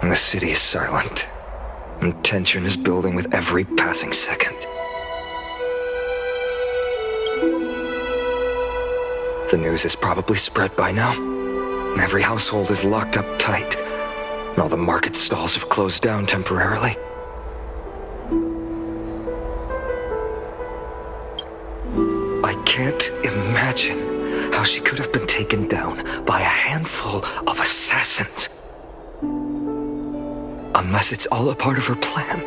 And the city is silent, and tension is building with every passing second. The news is probably spread by now. Every household is locked up tight, and all the market stalls have closed down temporarily. I can't imagine how she could have been taken down by a handful of assassins. Unless it's all a part of her plan.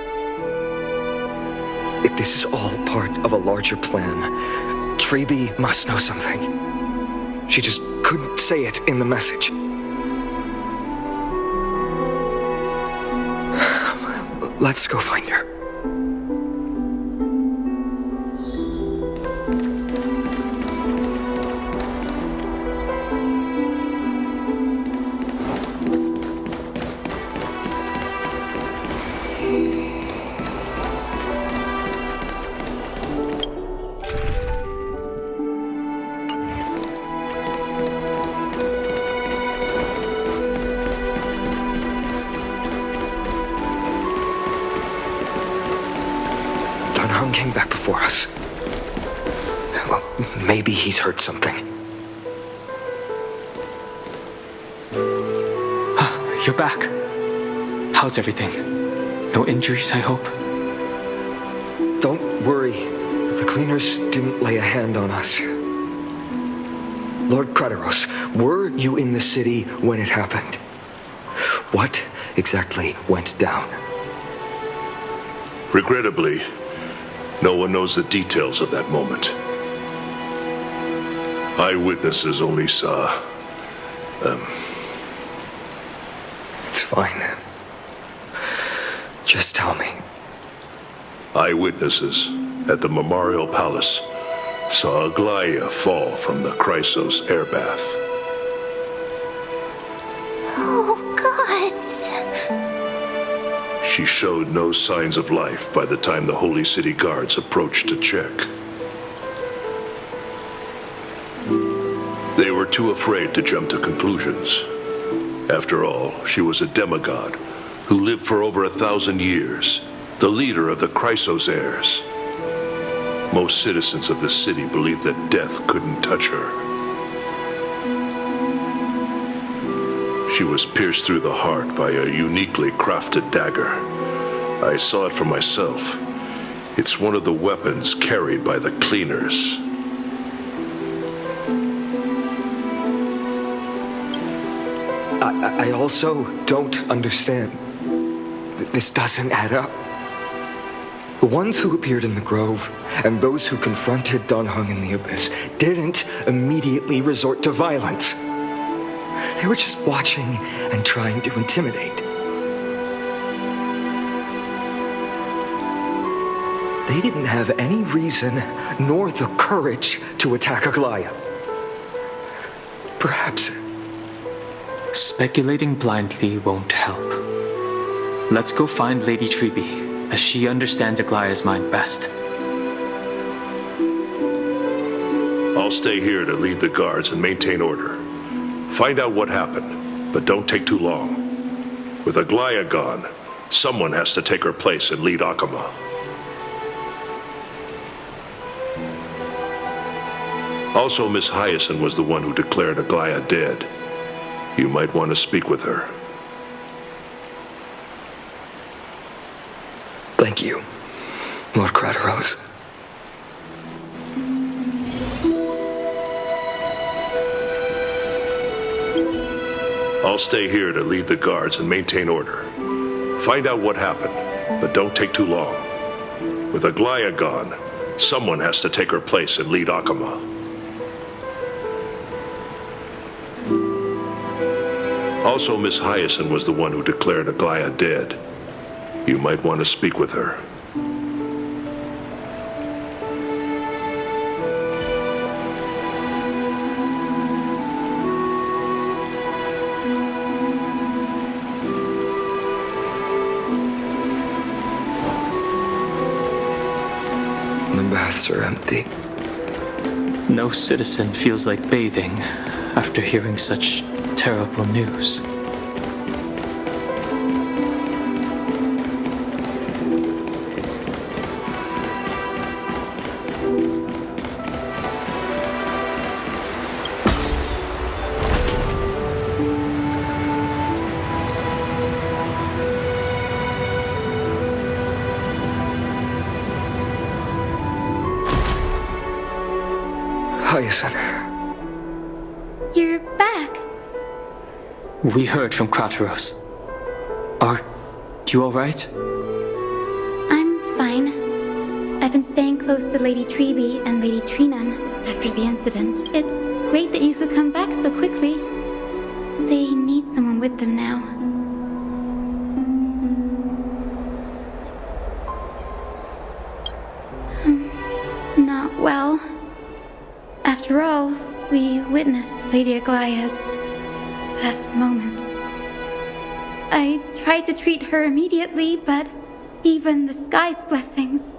If this is all part of a larger plan, Trailblaze must know something. She just couldn't say it in the message. Let's go find her. Came back before us. Well, maybe he's heard something. You're back. How's everything? No injuries, I hope? Don't worry. The cleaners didn't lay a hand on us. Lord Kratos, were you in the city when it happened? What exactly went down? Regrettably, no one knows the details of that moment. Eyewitnesses only saw... It's fine. Just tell me. Eyewitnesses at the Memorial Palace saw Aglaia fall from the Chrysos air bath. Oh, gods! She showed no signs of life by the time the Holy City guards approached to check. They were too afraid to jump to conclusions. After all, she was a demigod who lived for over 1,000 years, the leader of the Chrysos heirs. Most citizens of the city believed that death couldn't touch her. She was pierced through the heart by a uniquely crafted dagger. I saw it for myself. It's one of the weapons carried by the cleaners. I also don't understand. This doesn't add up. The ones who appeared in the grove and those who confronted Don Hung in the abyss didn't immediately resort to violence. They were just watching and trying to intimidate. They didn't have any reason nor the courage to attack Aglaia. Perhaps... Speculating blindly won't help. Let's go find Lady Trailblaze, as she understands Aglaia's mind best. I'll stay here to lead the guards and maintain order. Find out what happened, but don't take too long. With Aglaia gone, someone has to take her place and lead Akama. Also, Miss Hyacinth was the one who declared Aglaia dead. You might want to speak with her. Thank you, Lord Kratos. I'll stay here to lead the guards and maintain order. Find out what happened, but don't take too long. With Aglaia gone, someone has to take her place and lead Akama. Also, Miss Hyacinth was the one who declared Aglaia dead. You might want to speak with her. The baths are empty. No citizen feels like bathing after hearing such terrible news. Hyacinth. You're back. We heard from Crateros. Are you alright? I'm fine. I've been staying close to Lady Treeby and Lady Trinan after the incident. It's great that you could come back so quickly. They need someone with them now. Not well. After all, we witnessed Lady Aglaya's last moments. I tried to treat her immediately, but even the sky's blessings.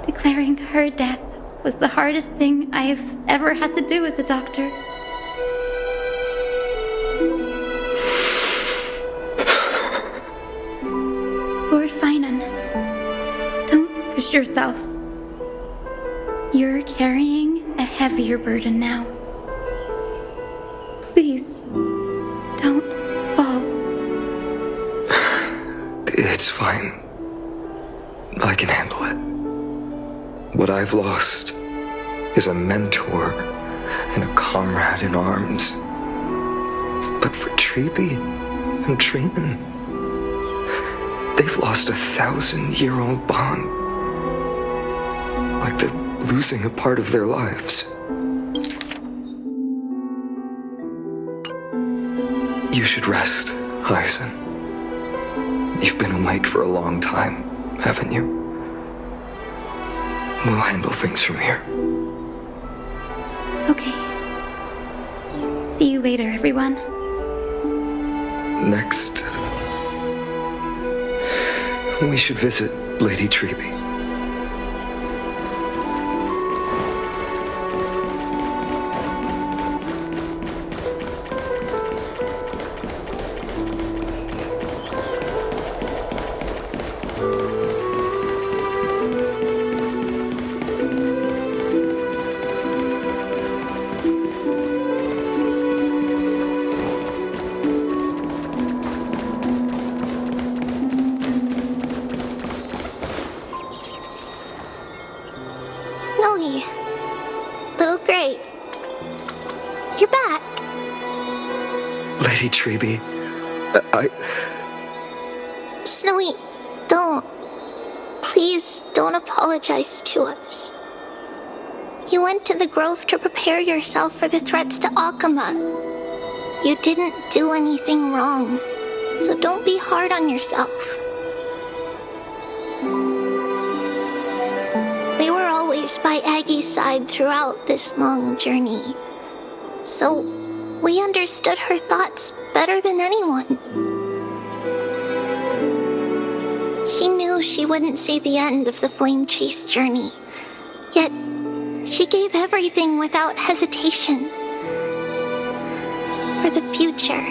Declaring her death was the hardest thing I've ever had to do as a doctor. Lord Finan, don't push yourself. You're carrying a heavier burden now. Please, don't fall. It's fine. I can handle it. What I've lost is a mentor and a comrade in arms. But for Treeby and Trinan, they've lost 1,000-year-old bond. Like they're losing a part of their lives. You should rest, Hyacinth. You've been awake for a long time, haven't you? We'll handle things from here. Okay. See you later, everyone. Next, we should visit Lady Treeby. Snowy. Little Gray. You're back. Lady Treeby, Snowy, don't. Please don't apologize to us. You went to the grove to prepare yourself for the threats to Akama. You didn't do anything wrong, so don't be hard on yourself. We were always by Aggie's side throughout this long journey, so we understood her thoughts better than anyone. She knew she wouldn't see the end of the Flame Chase journey, yet she gave everything without hesitation for the future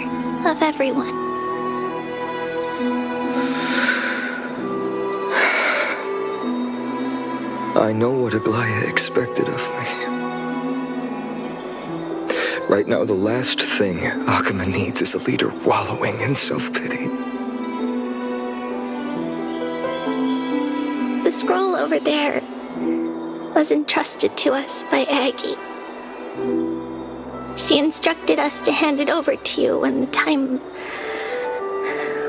of everyone. I know what Aglaya expected of me. Right now, the last thing Akama needs is a leader wallowing in self-pity. The scroll over there was entrusted to us by Aggie. She instructed us to hand it over to you when the time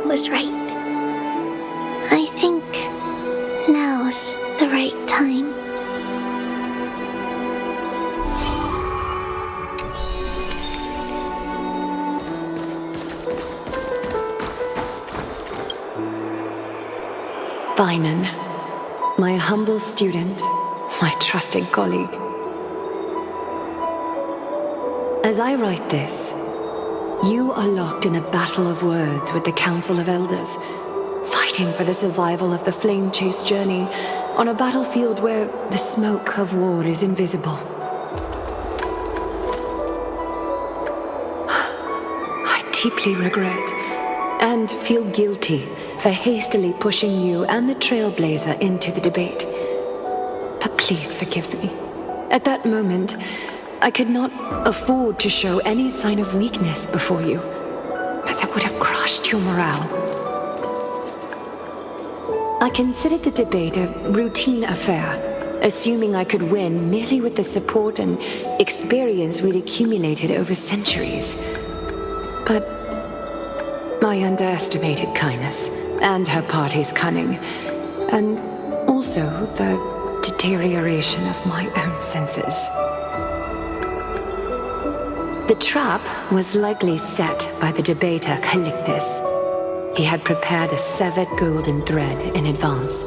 was right. I think now's the right time. Finan, my humble student, my trusted colleague. As I write this, you are locked in a battle of words with the Council of Elders, fighting for the survival of the Flame Chase journey on a battlefield where the smoke of war is invisible. I deeply regret and feel guilty for hastily pushing you and the Trailblazer into the debate. But please forgive me. At that moment, I could not afford to show any sign of weakness before you, as it would have crushed your morale. I considered the debate a routine affair, assuming I could win merely with the support and experience we'd accumulated over centuries. But I underestimated Kindness and her party's cunning, and also the deterioration of my own senses. The trap was likely set by the debater Calictus. He had prepared a severed golden thread in advance,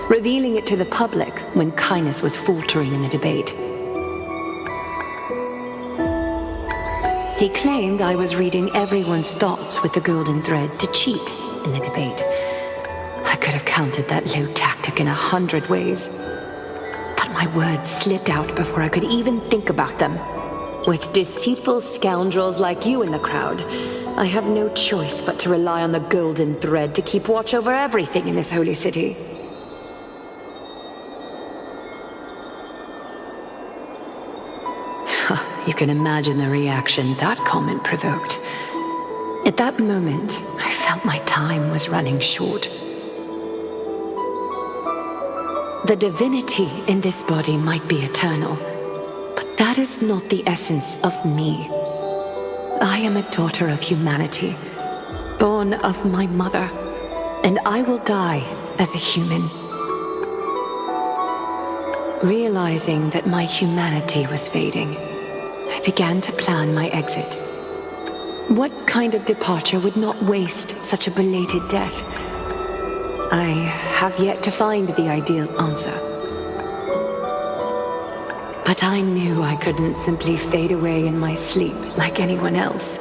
revealing it to the public when Kindness was faltering in the debate. He claimed I was reading everyone's thoughts with the golden thread to cheat in the debate. I could have countered that low tactic in 100 ways, but my words slipped out before I could even think about them. With deceitful scoundrels like you in the crowd, I have no choice but to rely on the golden thread to keep watch over everything in this holy city. You can imagine the reaction that comment provoked. At that moment, I felt my time was running short. The divinity in this body might be eternal, but that is not the essence of me. I am a daughter of humanity, born of my mother, and I will die as a human. Realizing that my humanity was fading, I began to plan my exit. What kind of departure would not waste such a belated death? I have yet to find the ideal answer. But I knew I couldn't simply fade away in my sleep like anyone else.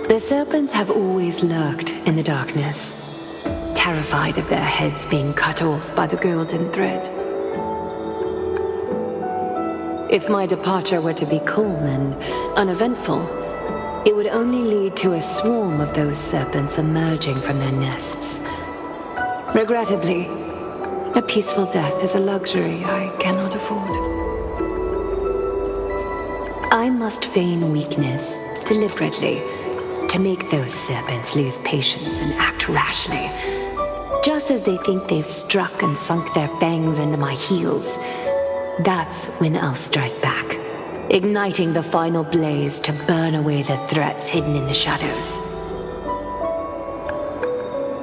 The serpents have always lurked in the darkness, terrified of their heads being cut off by the golden thread. If my departure were to be calm and uneventful, it would only lead to a swarm of those serpents emerging from their nests. Regrettably, a peaceful death is a luxury I cannot afford. I must feign weakness deliberately to make those serpents lose patience and act rashly. Just as they think they've struck and sunk their fangs into my heels, that's when I'll strike back, igniting the final blaze to burn away the threats hidden in the shadows.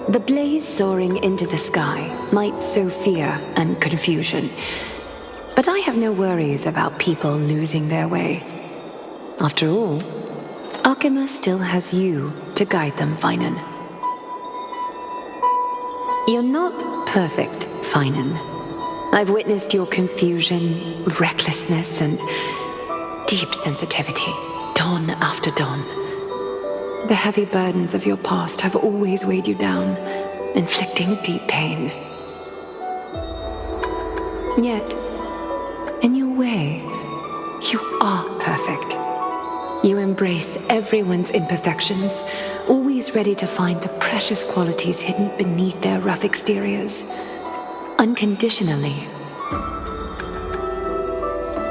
The blaze soaring into the sky might sow fear and confusion, but I have no worries about people losing their way. After all, Arkema still has you to guide them, Finan. You're not perfect, Finan. I've witnessed your confusion, recklessness, and deep sensitivity, dawn after dawn. The heavy burdens of your past have always weighed you down, inflicting deep pain. Yet, in your way, you are perfect. You embrace everyone's imperfections, always ready to find the precious qualities hidden beneath their rough exteriors. Unconditionally.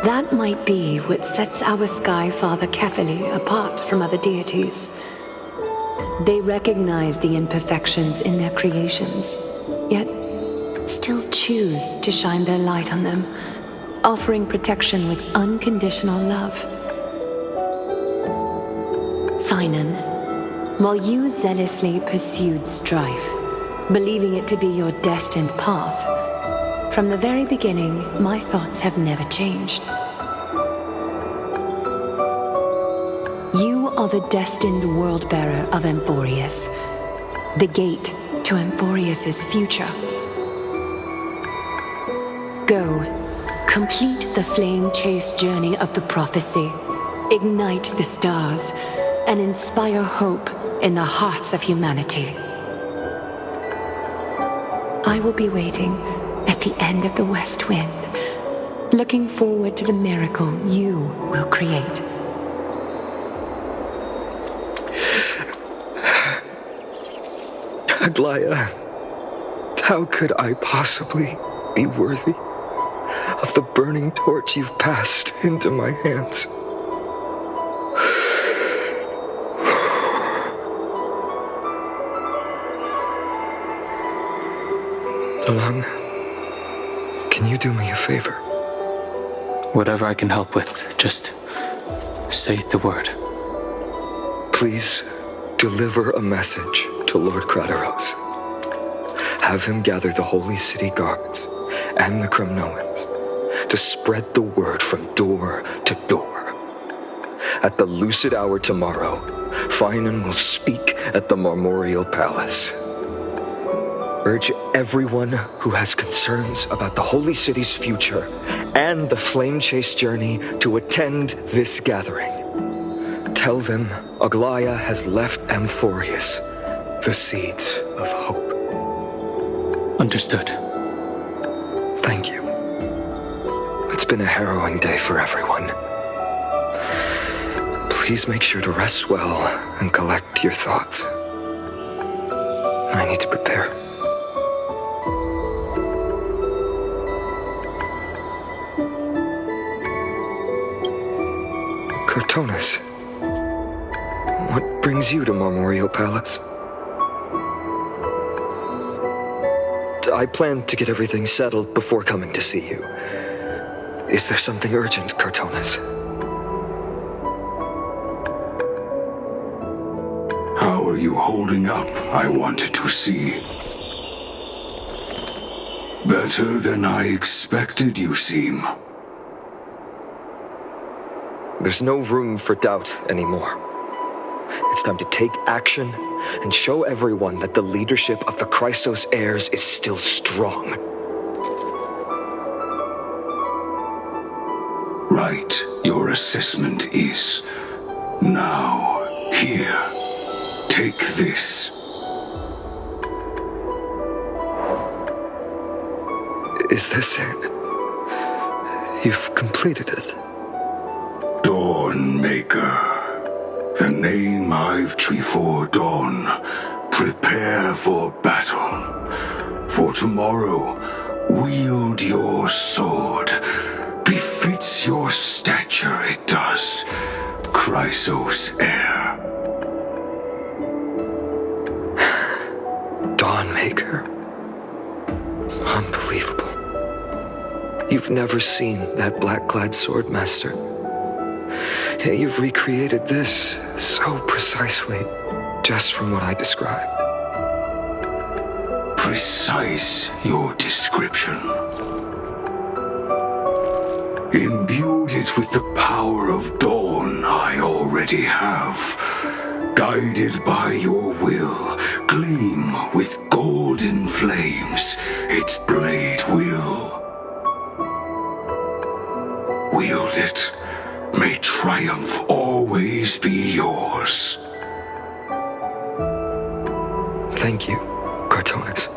That might be what sets our Sky Father Kefili apart from other deities. They recognize the imperfections in their creations, yet still choose to shine their light on them, offering protection with unconditional love. Finan, while you zealously pursued strife, believing it to be your destined path, from the very beginning, my thoughts have never changed. You are the destined world-bearer of Amphoreus, the gate to Amphoreus's future. Go, complete the flame-chased journey of the prophecy, ignite the stars, and inspire hope in the hearts of humanity. I will be waiting at the end of the west wind, looking forward to the miracle you will create. Aglaya, how could I possibly be worthy of the burning torch you've passed into my hands? Dalang, can Can you do me a favor? Whatever I can help with, just say the word. Please deliver a message to Lord Crateros. Have him gather the Holy City guards and the Kremnoans to spread the word from door to door. At the lucid hour tomorrow, Finan will speak at the Marmorial Palace. Urge everyone who has concerns about the Holy City's future and the Flame Chase journey to attend this gathering. Tell them Aglaya has left Amphoreus the seeds of hope. Understood. Thank you. It's been a harrowing day for everyone. Please make sure to rest well and collect your thoughts. I need to prepare. Cortonis, what brings you to Marmorial Palace? I planned to get everything settled before coming to see you. Is there something urgent, Cortonis? How are you holding up, I wanted to see. Better than I expected, you seem. There's no room for doubt anymore. It's time to take action and show everyone that the leadership of the Chrysos heirs is still strong. Right, your assessment is. Now, here, take this. Is this it? You've completed it. Dawnmaker, the name I've for dawn. Prepare for battle. For tomorrow, wield your sword. Befits your stature, it does. Chrysos heir. Dawnmaker. Unbelievable. You've never seen that black-clad swordmaster. Yet you've recreated this so precisely, just from what I described. Precise your description. Imbued it with the power of dawn I already have. Guided by your will, gleam with golden flames, its blade will. Wield it. May triumph always be yours. Thank you, Cortonis.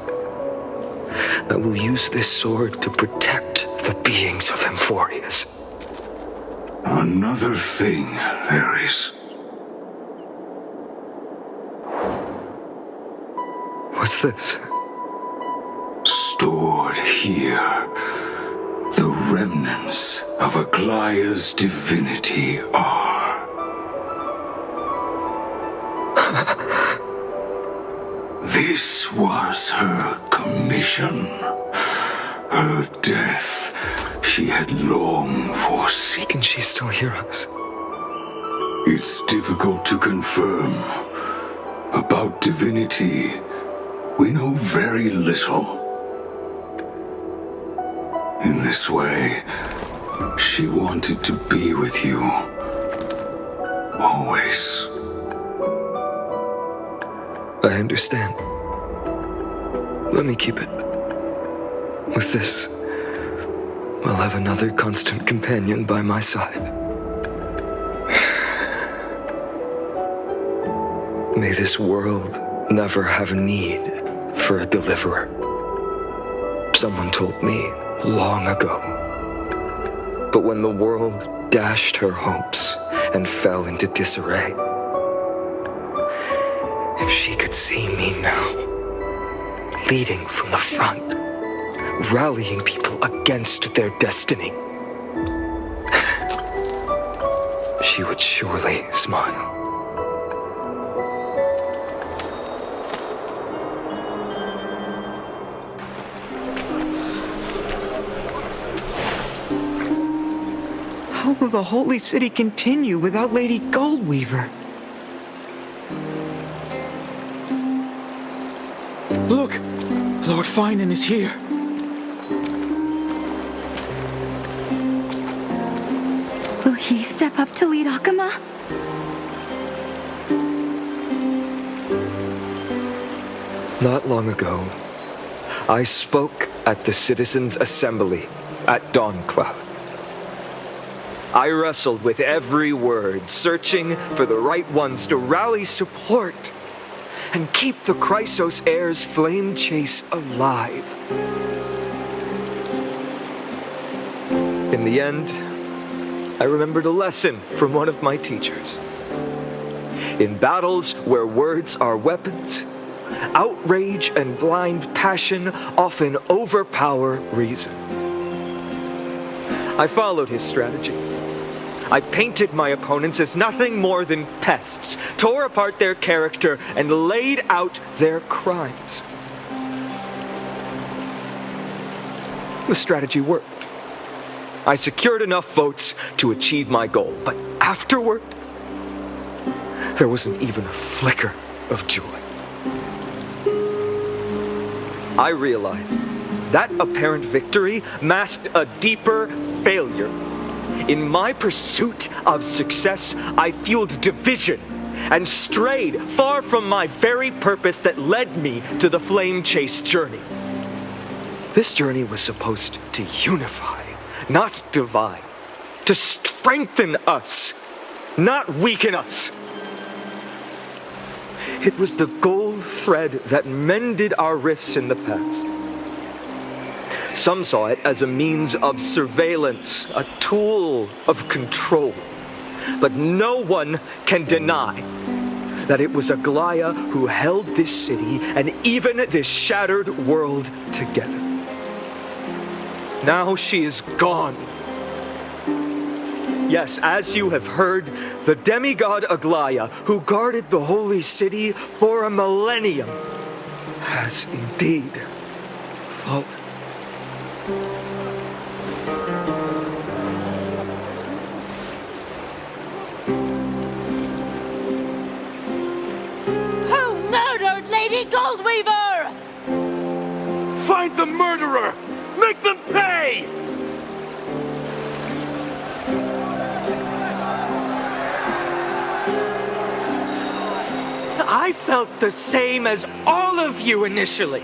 I will use this sword to protect the beings of Amphoreus. Another thing there is. What's this? Stored here, the remnants of Aglaya's divinity are. This was her commission. Her death she had long foreseen. Can she still hear us? It's difficult to confirm. About divinity, we know very little. In this way, she wanted to be with you. Always. I understand. Let me keep it. With this, I'll have another constant companion by my side. May this world never have need for a deliverer. Someone told me long ago. But when the world dashed her hopes and fell into disarray, if she could see me now, leading from the front, rallying people against their destiny, she would surely smile. will the Holy City continue without Lady Goldweaver? Look! Lord Finan is here. Will he step up to lead Akama? Not long ago, I spoke at the Citizens' Assembly at Dawncloud. I wrestled with every word, searching for the right ones to rally support and keep the Chrysos Heir's flame chase alive. In the end, I remembered a lesson from one of my teachers. In battles where words are weapons, outrage and blind passion often overpower reason. I followed his strategy. I painted my opponents as nothing more than pests, tore apart their character, and laid out their crimes. The strategy worked. I secured enough votes to achieve my goal, but afterward, there wasn't even a flicker of joy. I realized that apparent victory masked a deeper failure. In my pursuit of success, I fueled division and strayed far from my very purpose that led me to the flame chase journey. This journey was supposed to unify, not divide, to strengthen us, not weaken us. It was the gold thread that mended our rifts in the past. Some saw it as a means of surveillance, a tool of control. But no one can deny that it was Aglaya who held this city and even this shattered world together. Now she is gone. Yes, as you have heard, the demigod Aglaya, who guarded the holy city for a millennium, has indeed fallen. Who murdered Lady Goldweaver? Find the murderer! Make them pay! I felt the same as all of you initially.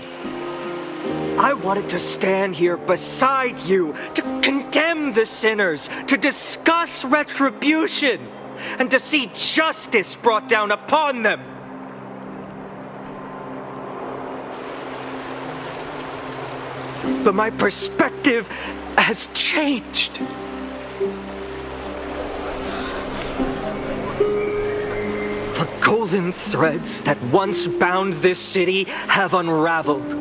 I wanted to stand here beside you, to condemn the sinners, to discuss retribution, and to see justice brought down upon them. But my perspective has changed. The golden threads that once bound this city have unraveled.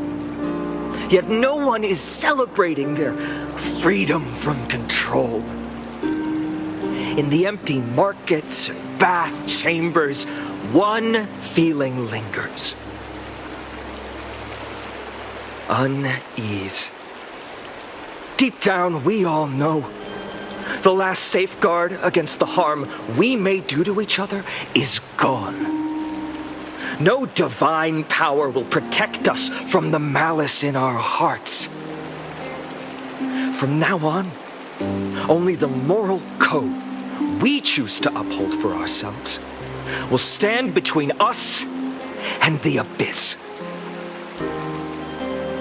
Yet no one is celebrating their freedom from control. In the empty markets and bath chambers, one feeling lingers. Unease. Deep down, we all know the last safeguard against the harm we may do to each other is gone. No divine power will protect us from the malice in our hearts. From now on, only the moral code we choose to uphold for ourselves will stand between us and the abyss.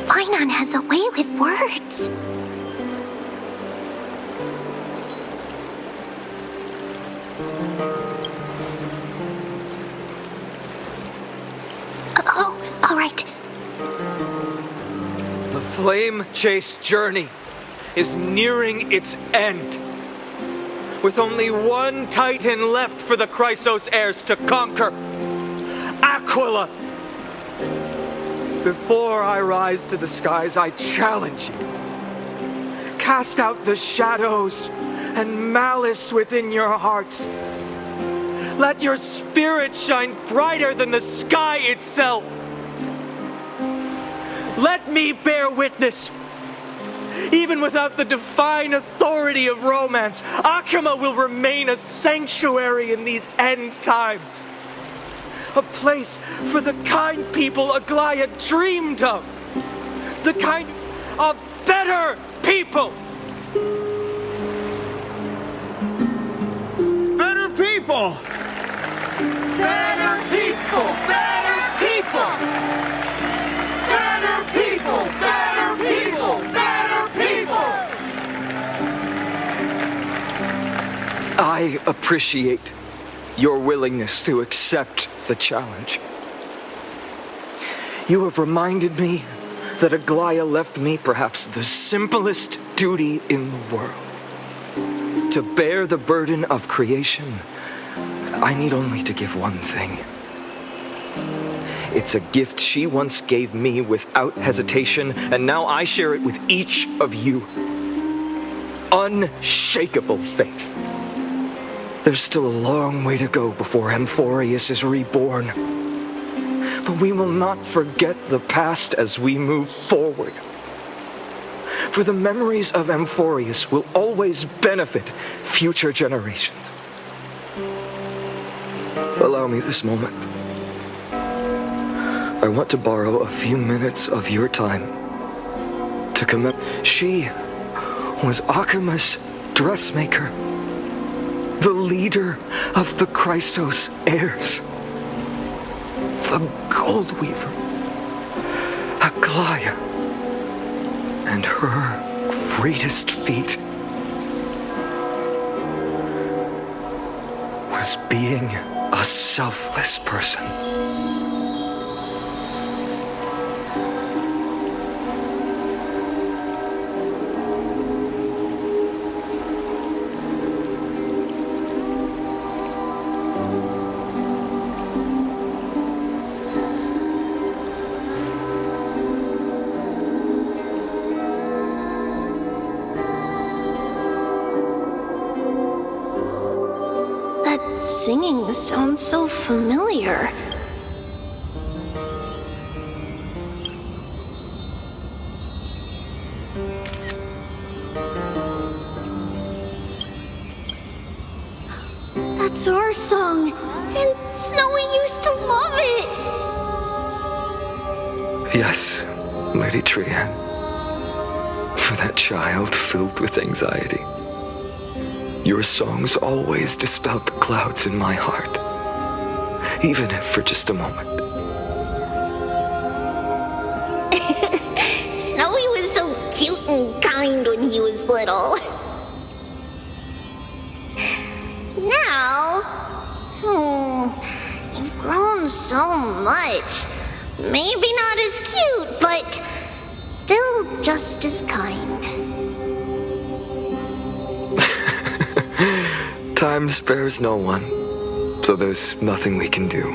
Finan has a way with words. Oh, all right. The flame chase journey is nearing its end. With only one titan left for the Chrysos heirs to conquer. Aquila! Before I rise to the skies, I challenge you. Cast out the shadows and malice within your hearts. Let your spirit shine brighter than the sky itself. Let me bear witness. Even without the divine authority of romance, Akama will remain a sanctuary in these end times. A place for the kind people Aglaya dreamed of. The kind of better people. Better people! Better people! Better people! Better people! Better people! Better people! I appreciate your willingness to accept the challenge. You have reminded me that Aglaya left me perhaps the simplest duty in the world. To bear the burden of creation, I need only to give one thing. It's a gift she once gave me without hesitation, and now I share it with each of you. Unshakable faith. There's still a long way to go before Amphoreus is reborn. But we will not forget the past as we move forward. For the memories of Amphoreus will always benefit future generations. Allow me this moment. I want to borrow a few minutes of your time to commemorate. She was Akama's dressmaker, the leader of the Chrysos heirs, the Gold Weaver, Aglaya, and her greatest feat was being a selfless person. Singing sounds so familiar. That's our song, and Snowy used to love it! Yes, Lady Trian. For that child filled with anxiety. Your songs always dispelled the clouds in my heart, even if for just a moment. Snowy was so cute and kind when he was little. Now, you've grown so much. Maybe not as cute, but still just as kind. Time spares no one, so there's nothing we can do.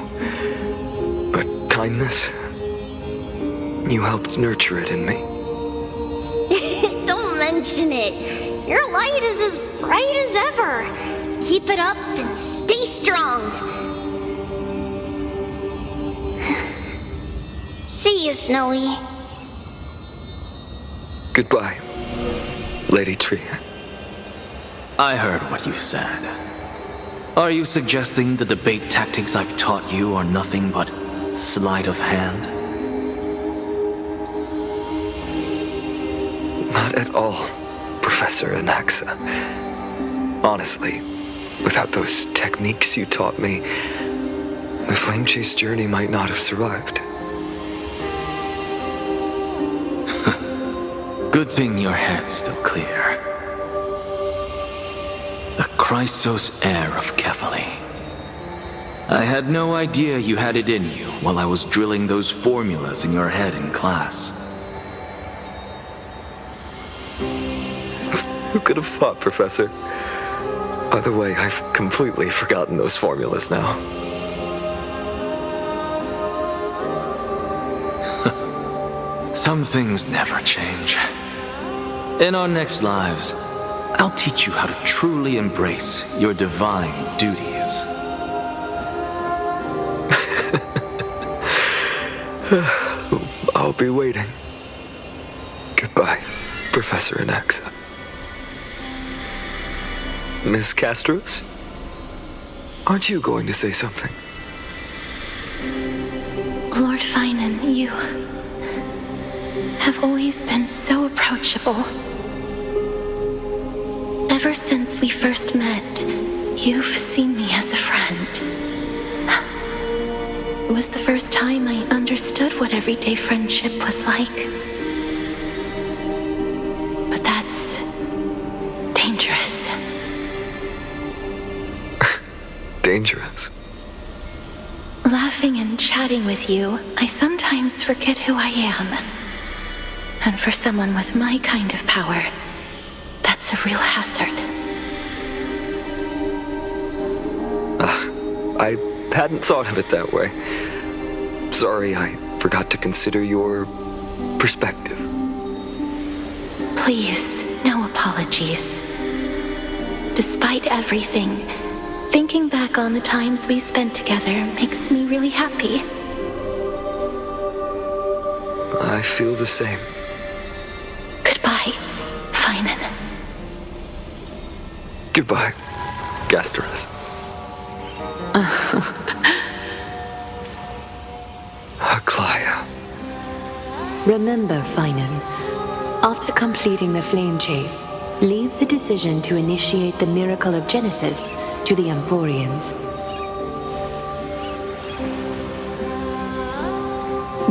But kindness, you helped nurture it in me. Don't mention it. Your light is as bright as ever. Keep it up and stay strong. See you, Snowy. Goodbye, Lady Trian. I heard what you said. Are you suggesting the debate tactics I've taught you are nothing but sleight of hand? Not at all, Professor Anaxa. Honestly, without those techniques you taught me, the Flame Chase journey might not have survived. Good thing your head's still clear. The Chrysos heir of Kefali. I had no idea you had it in you while I was drilling those formulas in your head in class. Who could have thought, Professor? By the way, I've completely forgotten those formulas now. Some things never change. In our next lives, I'll teach you how to truly embrace your divine duties. I'll be waiting. Goodbye, Professor Anaxa. Miss Castros? Aren't you going to say something? Lord Finan, you have always been so approachable. Ever since we first met, you've seen me as a friend. It was the first time I understood what everyday friendship was like. But that's dangerous. Dangerous? Laughing and chatting with you, I sometimes forget who I am. And for someone with my kind of power, that's a real hazard. I hadn't thought of it that way. Sorry, I forgot to consider your perspective. Please, no apologies. Despite everything, thinking back on the times we spent together makes me really happy. I feel the same. Goodbye, Finan. Goodbye, Gasteras. Aglaia. Remember, Finan, after completing the flame chase, leave the decision to initiate the miracle of Genesis to the Amphoreans.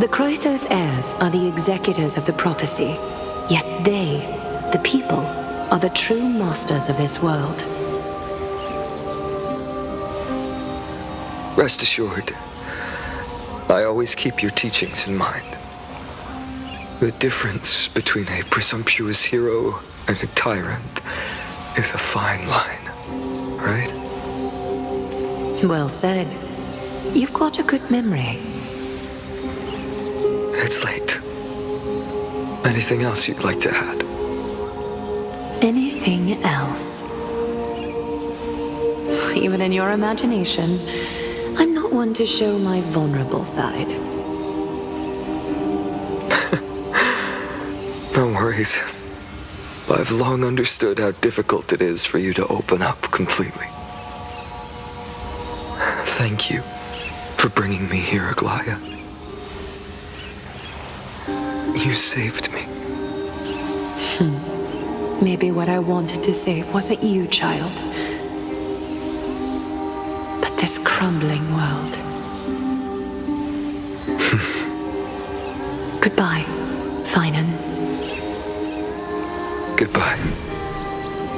The Chrysos heirs are the executors of the prophecy, yet they, the people, are the true masters of this world. Rest assured, I always keep your teachings in mind. The difference between a presumptuous hero and a tyrant is a fine line, right? Well said. You've got a good memory. It's late. Anything else you'd like to add? Anything else? Even in your imagination, I'm not one to show my vulnerable side. No worries. I've long understood how difficult it is for you to open up completely. Thank you for bringing me here, Aglaia. You saved me. Maybe what I wanted to say wasn't you, child, but this crumbling world. Goodbye, Finan. Goodbye,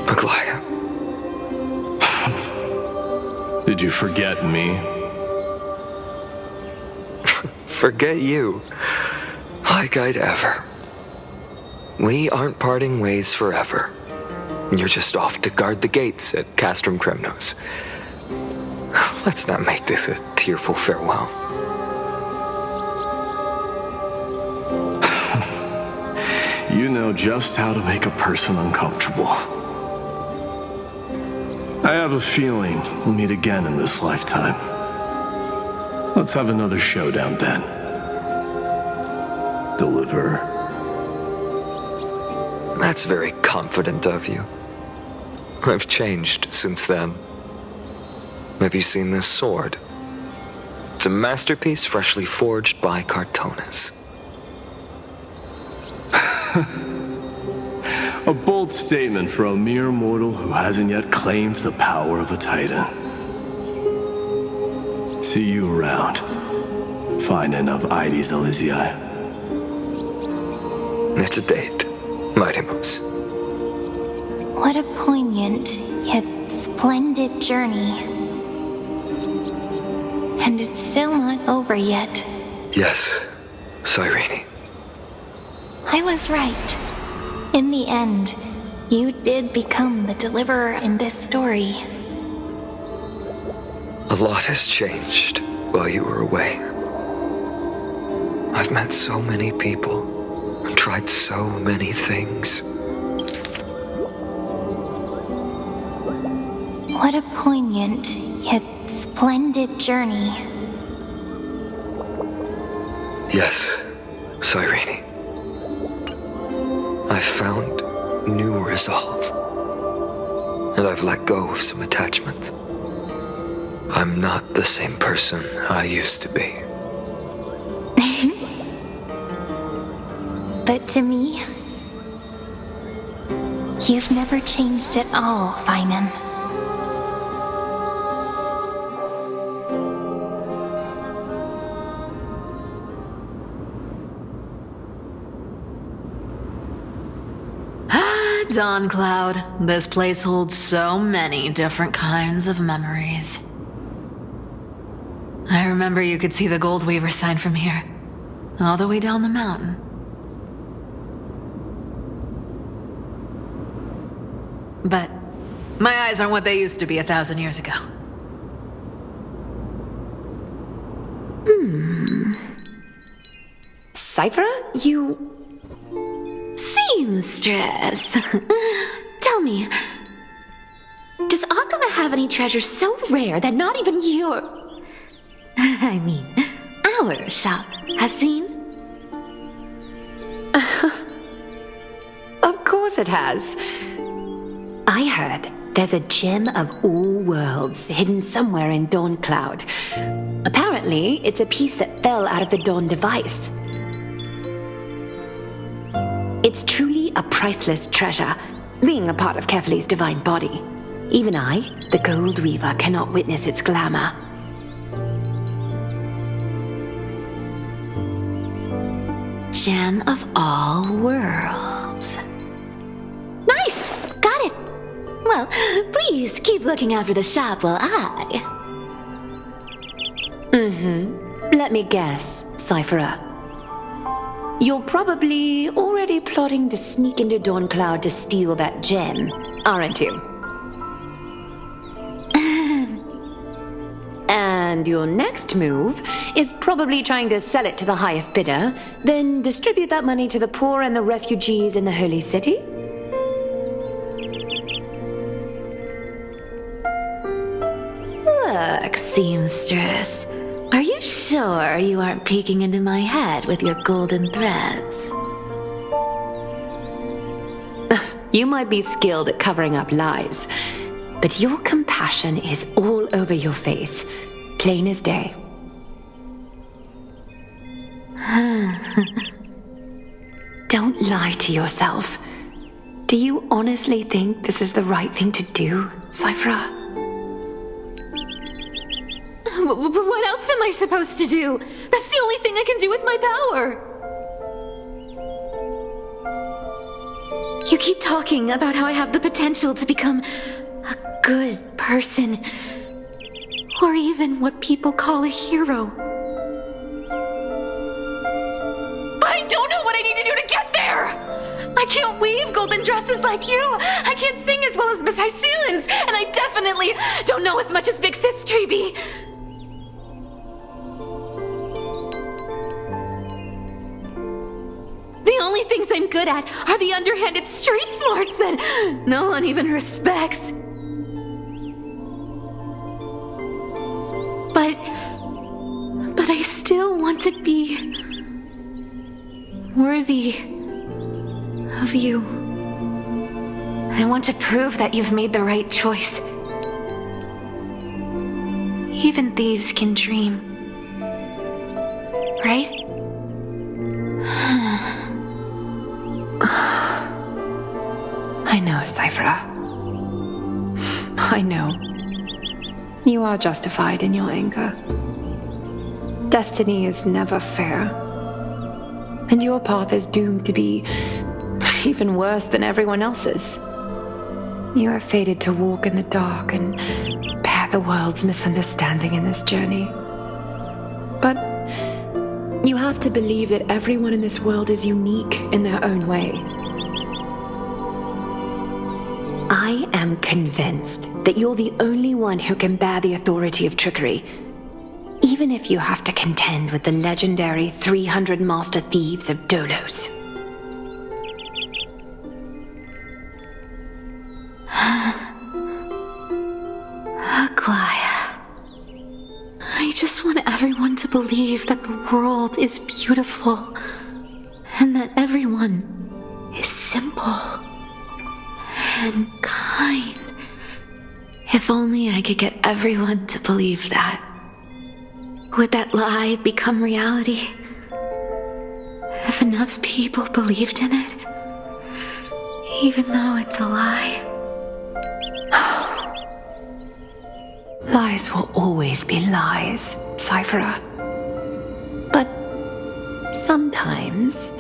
Aglaia. Did you forget me? Forget you. Like I'd ever. We aren't parting ways forever. You're just off to guard the gates at Castrum Kremnos. Let's not make this a tearful farewell. You know just how to make a person uncomfortable. I have a feeling we'll meet again in this lifetime. Let's have another showdown then. Deliver. That's very confident of you. I've changed since then. Have you seen this sword? It's a masterpiece freshly forged by Cartonis. A bold statement for a mere mortal who hasn't yet claimed the power of a titan. See you around, Finan of Ides Elysiae. It's a date, Mightymoose. What a poignant, yet splendid journey. And it's still not over yet. Yes, Cyrene. I was right. In the end, you did become the deliverer in this story. A lot has changed while you were away. I've met so many people and tried so many things. What a poignant, yet splendid journey. Yes, Cyrene. I I've found new resolve. And I've let go of some attachments. I'm not the same person I used to be. But to me, you've never changed at all, Finan. Dawn Cloud, this place holds so many different kinds of memories. I remember you could see the Gold Weaver sign from here, all the way down the mountain. But my eyes aren't what they used to be 1,000 years ago. Cyphera, you... Seamstress. Tell me, does Akama have any treasure so rare that not even our shop has seen? Of course it has. I heard there's a gem of all worlds hidden somewhere in Dawn Cloud. Apparently, it's a piece that fell out of the Dawn device. It's truly a priceless treasure, being a part of Kefali's divine body. Even I, the Gold Weaver, cannot witness its glamour. Gem of all worlds. Nice! Got it! Well, please keep looking after the shop while I... Let me guess, Cyphera. You're probably already plotting to sneak into Dawn Cloud to steal that gem, aren't you? And your next move is probably trying to sell it to the highest bidder, then distribute that money to the poor and the refugees in the Holy City? Look, seamstress. Are you sure you aren't peeking into my head with your golden threads? You might be skilled at covering up lies, but your compassion is all over your face, plain as day. Don't lie to yourself. Do you honestly think this is the right thing to do, Cyphera? What else am I supposed to do? That's the only thing I can do with my power. You keep talking about how I have the potential to become a good person, or even what people call a hero. But I don't know what I need to do to get there! I can't weave golden dresses like you! I can't sing as well as Miss Hyceelans! And I definitely don't know as much as Big Sis Treeby! The only things I'm good at are the underhanded street smarts that no one even respects. But I still want to be worthy of you. I want to prove that you've made the right choice. Even thieves can dream. Right? I know, Cyphera. I know. You are justified in your anger. Destiny is never fair. And your path is doomed to be even worse than everyone else's. You are fated to walk in the dark and bear the world's misunderstanding in this journey. But you have to believe that everyone in this world is unique in their own way. I am convinced that you're the only one who can bear the authority of trickery, even if you have to contend with the legendary 300 master thieves of Dolos. Aglaya. I just want everyone to believe that the world is beautiful and that everyone is simple and kind. If only I could get everyone to believe that. Would that lie become reality? If enough people believed in it, even though it's a lie. Lies will always be lies, Cyphera. But sometimes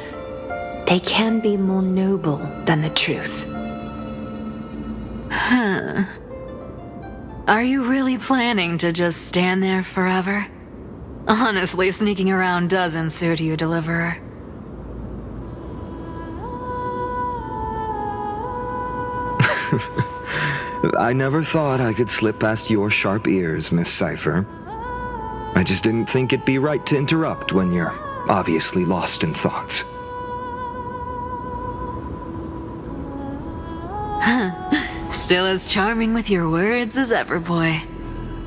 they can be more noble than the truth. Huh. Are you really planning to just stand there forever? Honestly, sneaking around doesn't suit you, Deliverer. I never thought I could slip past your sharp ears, Miss Cypher. I just didn't think it'd be right to interrupt when you're obviously lost in thoughts. Still as charming with your words as ever, boy.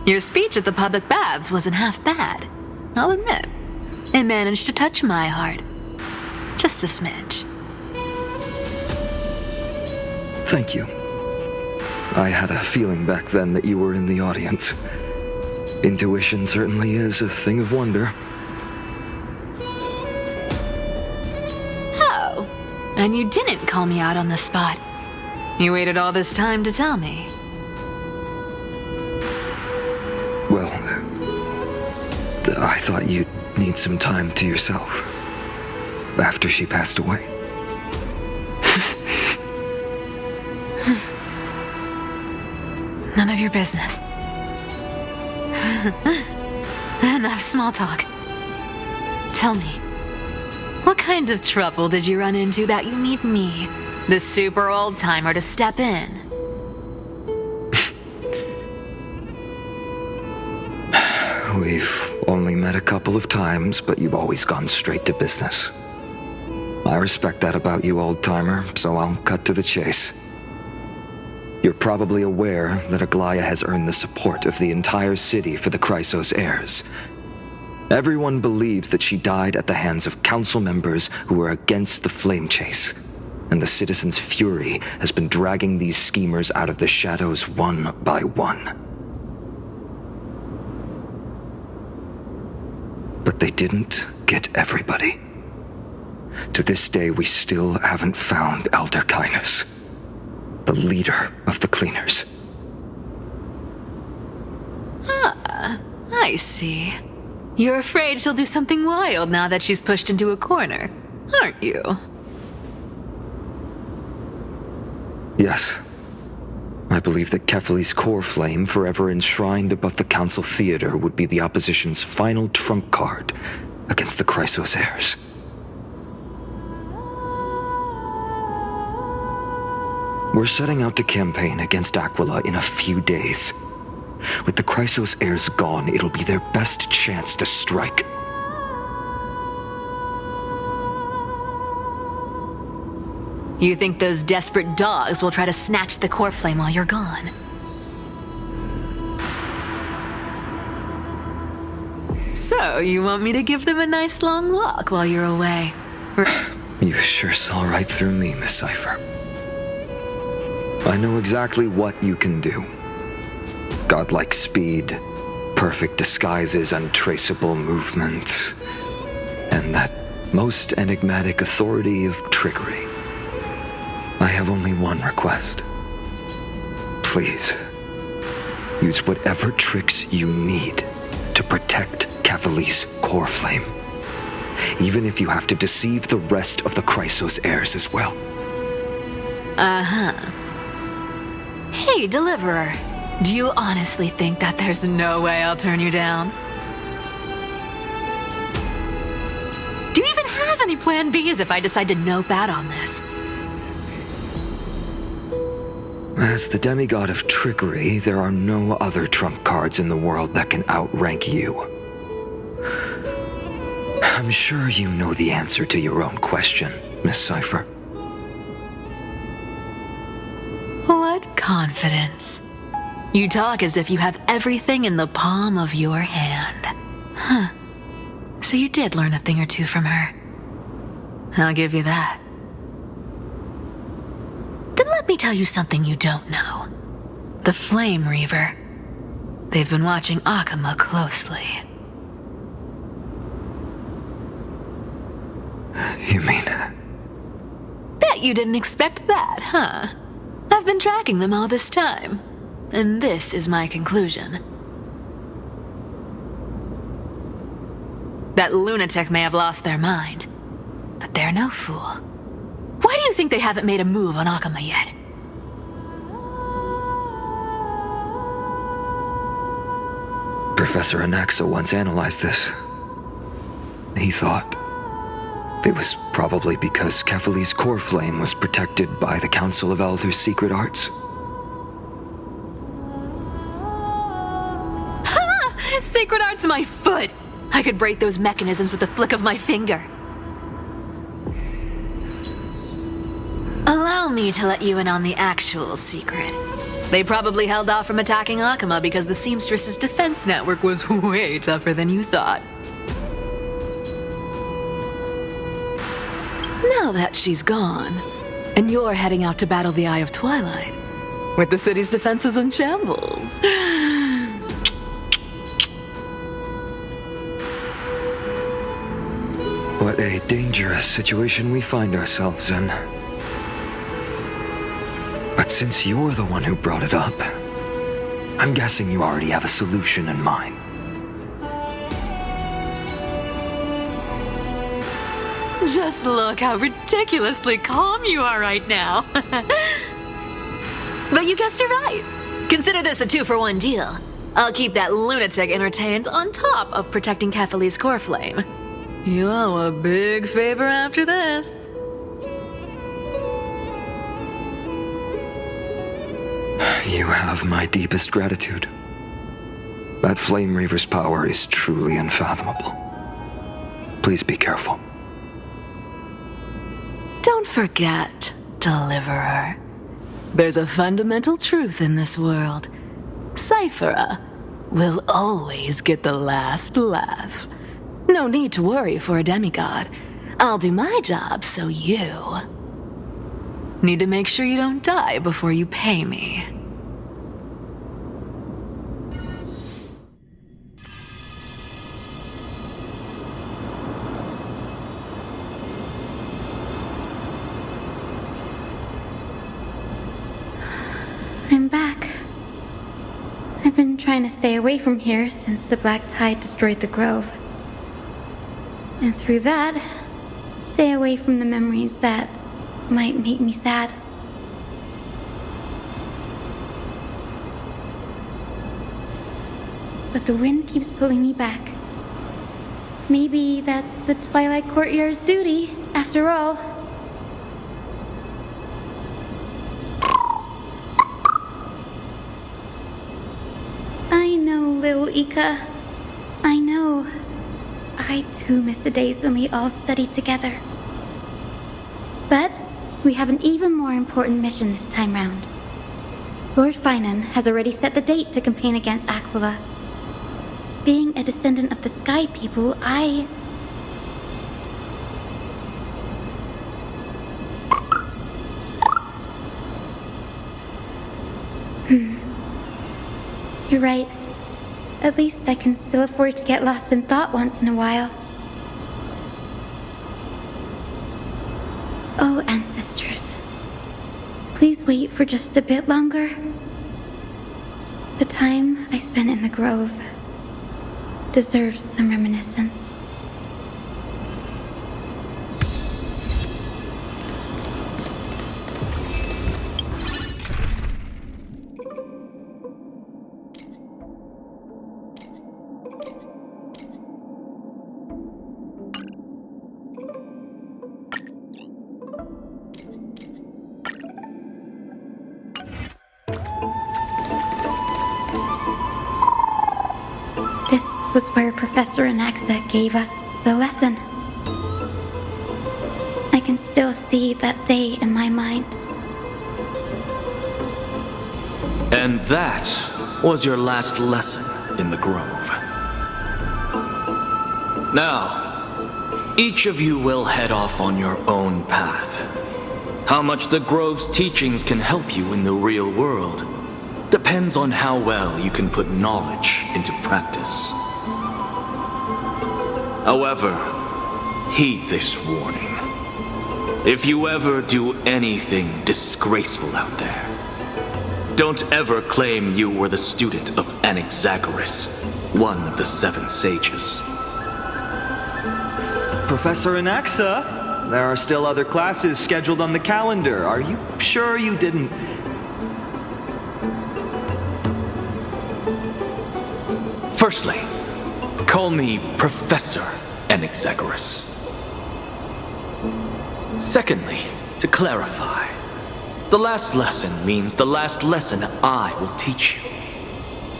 Your speech at the public baths wasn't half bad, I'll admit. It managed to touch my heart. Just a smidge. Thank you. I had a feeling back then that you were in the audience. Intuition certainly is a thing of wonder. Oh, and you didn't call me out on the spot. You waited all this time to tell me. Well, I thought you'd need some time to yourself after she passed away. None of your business. Enough small talk. Tell me, what kind of trouble did you run into that you need me, the super old-timer, to step in? We've only met a couple of times, but you've always gone straight to business. I respect that about you, old-timer, so I'll cut to the chase. You're probably aware that Aglaya has earned the support of the entire city for the Chrysos heirs. Everyone believes that she died at the hands of council members who were against the flame chase, and the citizens' fury has been dragging these schemers out of the shadows one by one. But they didn't get everybody. To this day, we still haven't found Elder Kynus, the leader of the cleaners. Ah, I see. You're afraid she'll do something wild now that she's pushed into a corner, aren't you? Yes. I believe that Kefali's core flame, forever enshrined above the council theater, would be the opposition's final trump card against the Chrysos heirs. We're setting out to campaign against Aquila in a few days. With the Chrysos heirs gone, it'll be their best chance to strike. You think those desperate dogs will try to snatch the core flame while you're gone? So, you want me to give them a nice long walk while you're away? You sure saw right through me, Miss Cypher. I know exactly what you can do. Godlike speed, perfect disguises, untraceable movement, and that most enigmatic authority of trickery. I have only one request. Please, use whatever tricks you need to protect Kefali's core flame, even if you have to deceive the rest of the Chrysos heirs as well. Uh-huh. Hey, Deliverer, do you honestly think that there's no way I'll turn you down? Do you even have any plan Bs if I decide to nope out on this? As the demigod of trickery, there are no other trump cards in the world that can outrank you. I'm sure you know the answer to your own question, Miss Cypher. What confidence. You talk as if you have everything in the palm of your hand. Huh. So you did learn a thing or two from her. I'll give you that. Let me tell you something you don't know. The Flame Reaver. They've been watching Akama closely. You mean... Bet you didn't expect that, huh? I've been tracking them all this time. And this is my conclusion. That lunatic may have lost their mind, but they're no fool. Why do you think they haven't made a move on Akama yet? Professor Anaxa once analyzed this. He thought it was probably because Kefali's core flame was protected by the Council of Elders' secret arts. Ha! Sacred art's my foot! I could break those mechanisms with the flick of my finger. Allow me to let you in on the actual secret. They probably held off from attacking Akama because the Seamstress's defense network was way tougher than you thought. Now that she's gone, and you're heading out to battle the Eye of Twilight, with the city's defenses in shambles. What a dangerous situation we find ourselves in. But since you're the one who brought it up, I'm guessing you already have a solution in mind. Just look how ridiculously calm you are right now. But you guessed it right. Consider this a 2-for-1 deal. I'll keep that lunatic entertained on top of protecting Kefali's core flame. You owe a big favor after this. You have my deepest gratitude. That Flame Reaver's power is truly unfathomable. Please be careful. Don't forget, Deliverer. There's a fundamental truth in this world. Cyphera will always get the last laugh. No need to worry for a demigod. I'll do my job, so you need to make sure you don't die before you pay me. I'm back. I've been trying to stay away from here since the Black Tide destroyed the grove. And through that, stay away from the memories that might make me sad. But the wind keeps pulling me back. Maybe that's the Twilight Courtyard's duty, after all. I know, little Ika. I know. I too miss the days when we all studied together. But we have an even more important mission this time round. Lord Finan has already set the date to campaign against Aquila. Being a descendant of the Sky People, You're right. At least I can still afford to get lost in thought once in a while. Oh, ancestors. Please wait for just a bit longer. The time I spent in the grove deserves some reminiscence. This was where Professor Anaxa gave us the lesson. I can still see that day in my mind. And that was your last lesson in the Grove. Now, each of you will head off on your own path. How much the Grove's teachings can help you in the real world depends on how well you can put knowledge into practice. However, heed this warning. If you ever do anything disgraceful out there, don't ever claim you were the student of Anaxagoras, one of the 7 sages. Professor Anaxa, there are still other classes scheduled on the calendar. Are you sure you didn't... Firstly, call me Professor Anaxagoras. Secondly, to clarify, the last lesson means the last lesson I will teach you.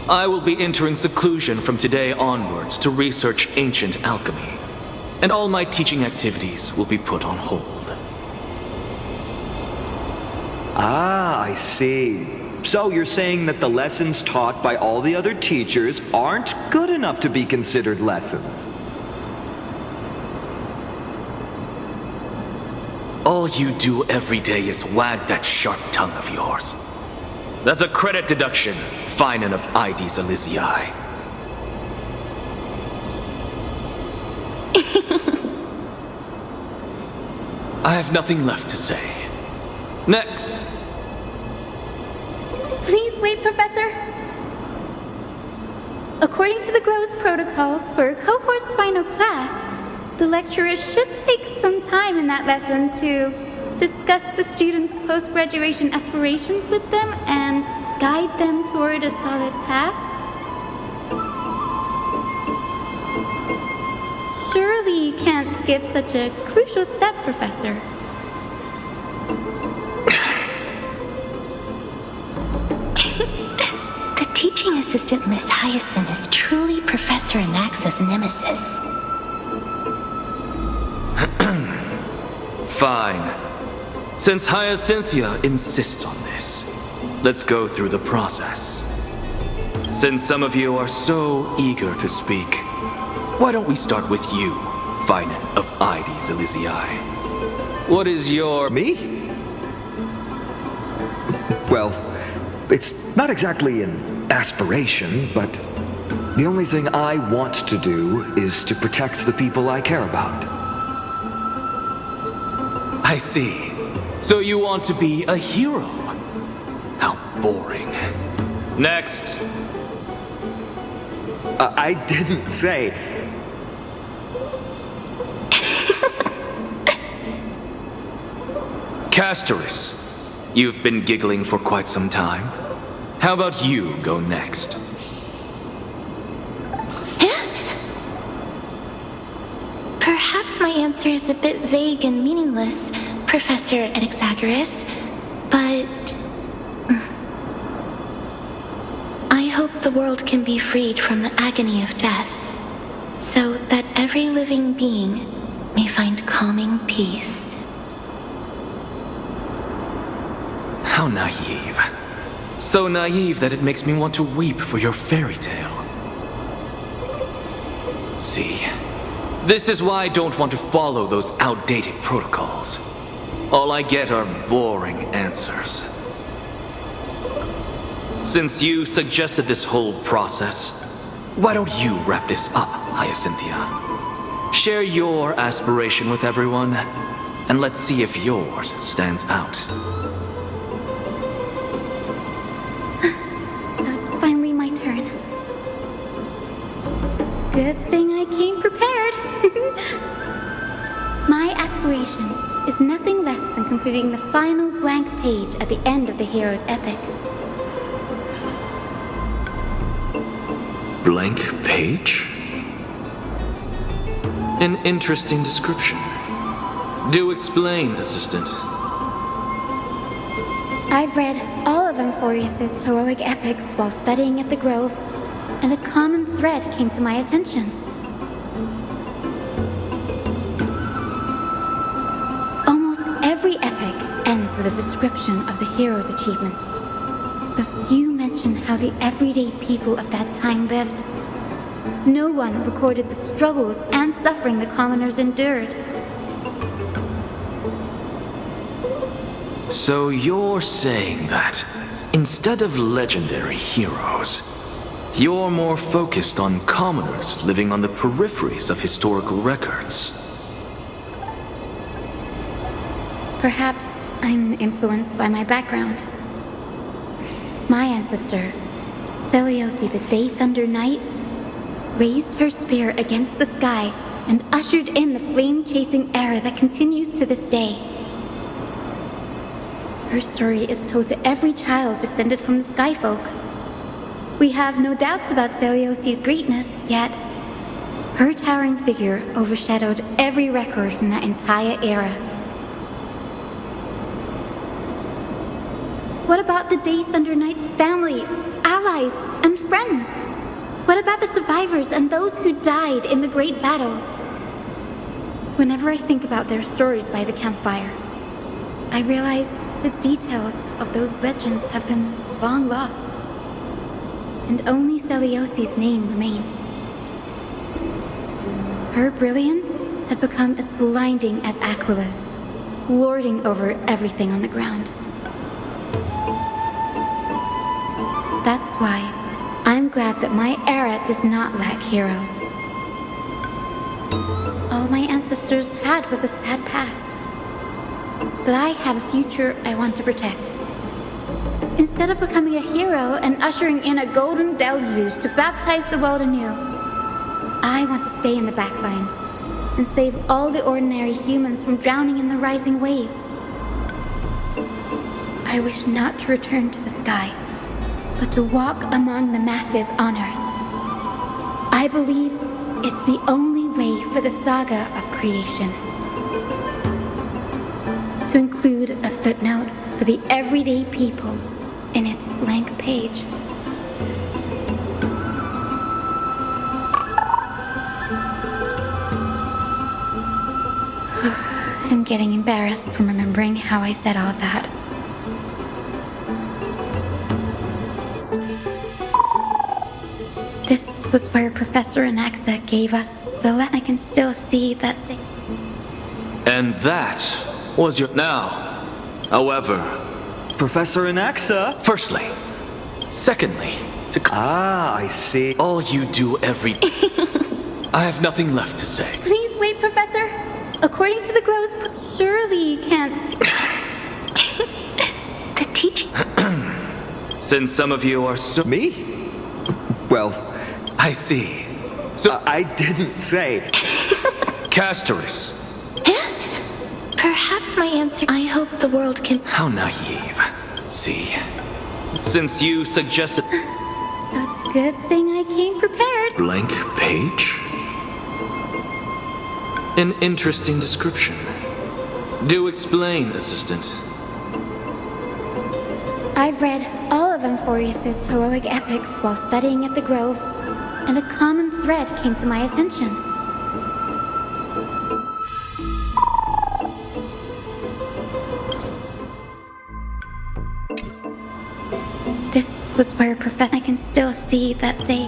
I will be entering seclusion from today onwards to research ancient alchemy, and all my teaching activities will be put on hold. Ah, I see. So you're saying that the lessons taught by all the other teachers aren't good enough to be considered lessons? All you do every day is wag that sharp tongue of yours. That's a credit deduction, fine enough IDs Elysiae. I have nothing left to say. Next. Please wait, Professor. According to the Grove's protocols for a cohort's final class, the lecturer should take some time in that lesson to discuss the students' post-graduation aspirations with them and guide them toward a solid path. Surely you can't skip such a crucial step, Professor. The teaching assistant, Miss Hyacinth, is truly Professor Anaxa's nemesis. Fine. Since Hyacinthia insists on this, let's go through the process. Since some of you are so eager to speak, why don't we start with you, Finan of IDs Elysiae? What is your... Me? Well, it's not exactly an aspiration, but the only thing I want to do is to protect the people I care about. I see. So you want to be a hero? How boring. Next. I didn't say... Castorus, you've been giggling for quite some time. How about you go next? Perhaps my answer is a bit vague and meaningless, Professor Anaxagoras, but... I hope the world can be freed from the agony of death, so that every living being may find calming peace. How naive. So naive that it makes me want to weep for your fairy tale. See, this is why I don't want to follow those outdated protocols. All I get are boring answers. Since you suggested this whole process, why don't you wrap this up, Hyacinthia? Share your aspiration with everyone, and let's see if yours stands out. So it's finally my turn. Good thing I came prepared. My aspiration is nothing less than completing the final blank page at the end of the hero's epic. Blank page? An interesting description. Do explain, assistant. I've read all of Amphoreus' heroic epics while studying at the Grove, and a common thread came to my attention. Almost every epic ends with a description of the hero's achievements. But few mention how the everyday people of that time lived. No one recorded the struggles and suffering the commoners endured. So you're saying that instead of legendary heroes, you're more focused on commoners living on the peripheries of historical records. Perhaps I'm influenced by my background. My ancestor, Seliosi the Day Thunder Knight, raised her spear against the sky and ushered in the flame-chasing era that continues to this day. Her story is told to every child descended from the Skyfolk. We have no doubts about Seliosi's greatness, yet her towering figure overshadowed every record from that entire era. What about the Day Thunder Knight's family, allies, and friends? What about the survivors and those who died in the great battles? Whenever I think about their stories by the campfire, I realize the details of those legends have been long lost, and only Seliosi's name remains. Her brilliance had become as blinding as Aquila's, lording over everything on the ground. That's why I'm glad that my era does not lack heroes. All my ancestors had was a sad past, but I have a future I want to protect. Instead of becoming a hero and ushering in a golden deluge to baptize the world anew, I want to stay in the backline and save all the ordinary humans from drowning in the rising waves. I wish not to return to the sky, but to walk among the masses on Earth. I believe it's the only way for the saga of creation. To include a footnote for the everyday people in its blank page. I'm getting embarrassed from remembering how I said all that. This was where Professor Anaxa gave us the I can still see that they... And that was your... Now, however... Professor Anaxa? Firstly. Secondly, to... I see. All you do every... I have nothing left to say. Please wait, Professor. According to the Groves, surely you can't... The teaching... Since some of you are so... Me? Well... I see. So... I didn't say... Castorus. Perhaps my answer... I hope the world can... How naive. See. Since you suggested... So it's a good thing I came prepared. Blank page? An interesting description. Do explain, Assistant. I've read all of Amphoreus' heroic epics while studying at the Grove, and a common thread came to my attention. This was where I can still see that day.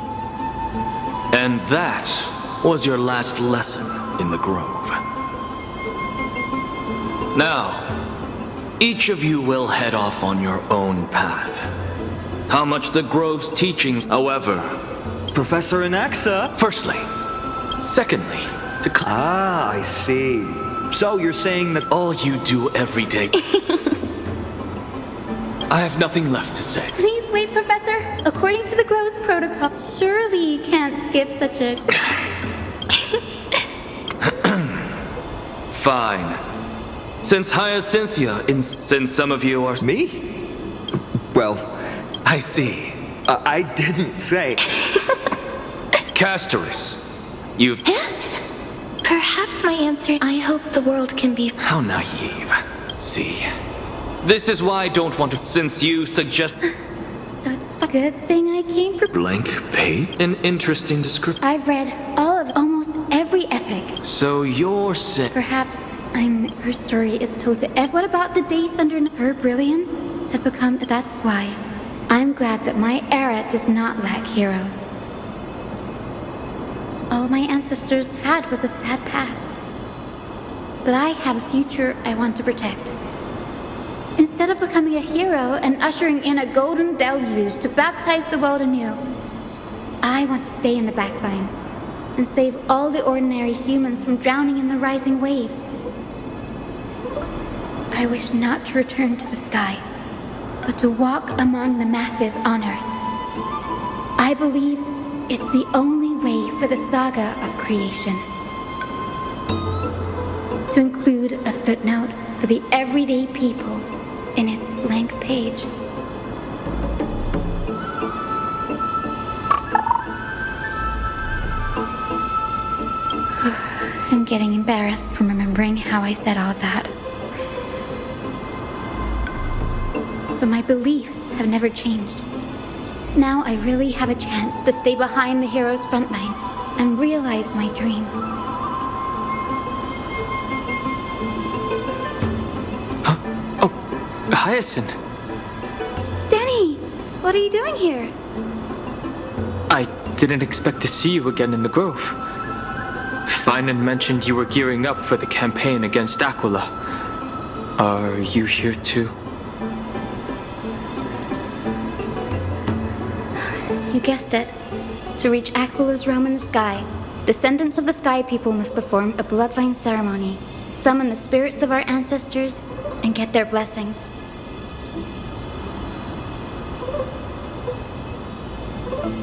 And that was your last lesson in the Grove. Now, each of you will head off on your own path. How much the Grove's teachings, however... Professor Anaxa? Firstly. Secondly, to... I see. So you're saying that... All you do every day... I have nothing left to say. Please wait, Professor. According to the Grove's protocol, surely you can't skip such a... Fine. Since Hyacinthia since some of you are... Me? Well... I see. I didn't say... Castorus. You've... Perhaps my answer... I hope the world can be... How naive. See. This is why I don't want to... Since you suggest... So it's a good thing I came for... Blank page? An interesting description. I've read all of almost every epic. So you're saying... Perhaps her story is told to what about the Day Thunder? Her brilliance had become... That's why I'm glad that my era does not lack heroes. All my ancestors had was a sad past, but I have a future I want to protect. Instead of becoming a hero and ushering in a golden deluge to baptize the world anew, I want to stay in the backline and save all the ordinary humans from drowning in the rising waves. I wish not to return to the sky, but to walk among the masses on Earth. I believe it's the only way for the saga of creation. To include a footnote for the everyday people in its blank page. I'm getting embarrassed from remembering how I said all that. But my beliefs have never changed. Now I really have a chance to stay behind the hero's front line and realize my dream. Hyacinth! Danny! What are you doing here? I didn't expect to see you again in the grove. Finan mentioned you were gearing up for the campaign against Aquila. Are you here too? You guessed it. To reach Aquila's realm in the sky, descendants of the Sky People must perform a bloodline ceremony, summon the spirits of our ancestors, and get their blessings.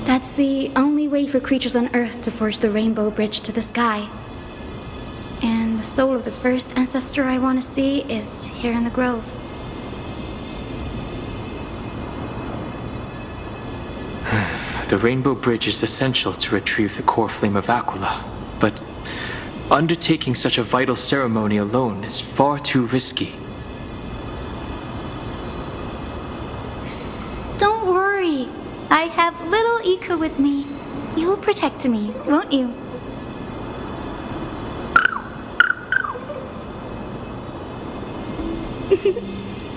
That's the only way for creatures on Earth to forge the rainbow bridge to the sky. And the soul of the first ancestor I want to see is here in the grove. The rainbow bridge is essential to retrieve the core flame of Aquila, but undertaking such a vital ceremony alone is far too risky. Don't worry. I have little Ika with me. You will protect me, won't you?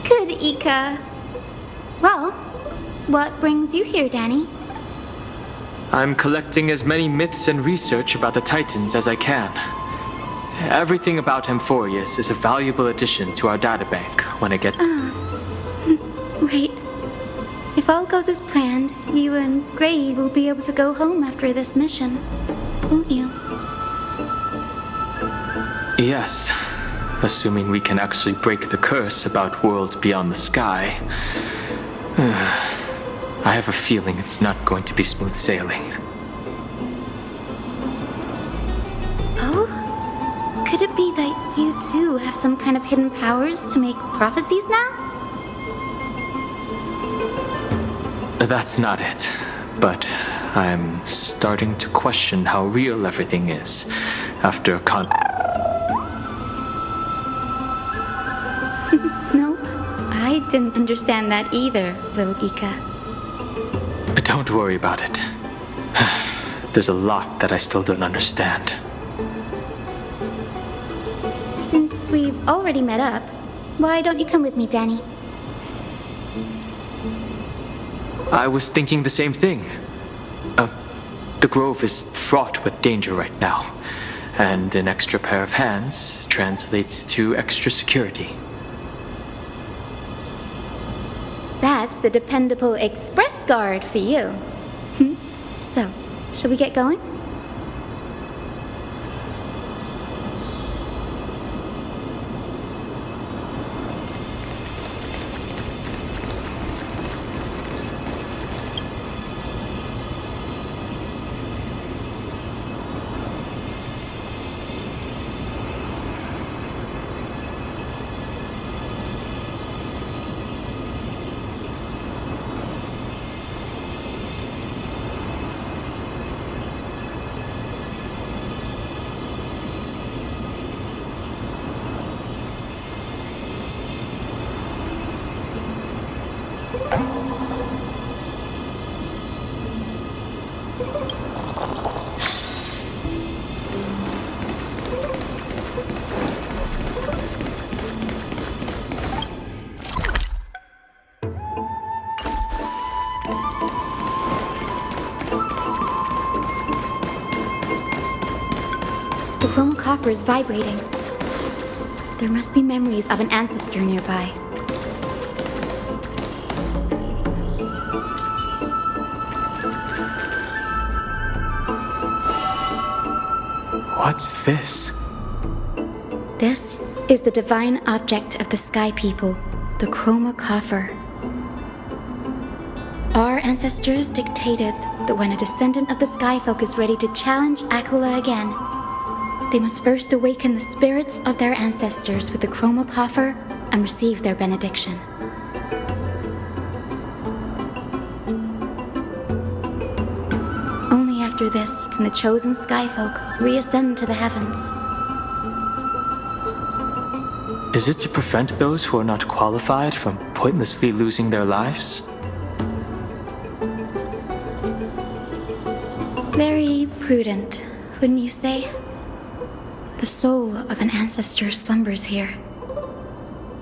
Good, Ika. Well, what brings you here, Danny? I'm collecting as many myths and research about the Titans as I can. Everything about Amphoreus is a valuable addition to our databank when I get... Right. If all goes as planned, you and Gray will be able to go home after this mission, won't you? Yes, assuming we can actually break the curse about worlds beyond the sky. I have a feeling it's not going to be smooth sailing. Oh? Could it be that you too have some kind of hidden powers to make prophecies now? That's not it, but I'm starting to question how real everything is after Nope, I didn't understand that either, little Ika. Don't worry about it. There's a lot that I still don't understand. Since we've already met up, why don't you come with me, Danny? I was thinking the same thing. The grove is fraught with danger right now, and an extra pair of hands translates to extra security. That's the dependable express guard for you. So, shall we get going? The chroma coffer is vibrating. There must be memories of an ancestor nearby. What's this? This is the divine object of the Sky People, the Chroma Coffer. Our ancestors dictated that when a descendant of the Skyfolk is ready to challenge Aquila again, they must first awaken the spirits of their ancestors with the Chroma Coffer and receive their benediction. Only after this can the chosen Skyfolk reascend to the heavens. Is it to prevent those who are not qualified from pointlessly losing their lives? Very prudent, wouldn't you say? The soul of an ancestor slumbers here.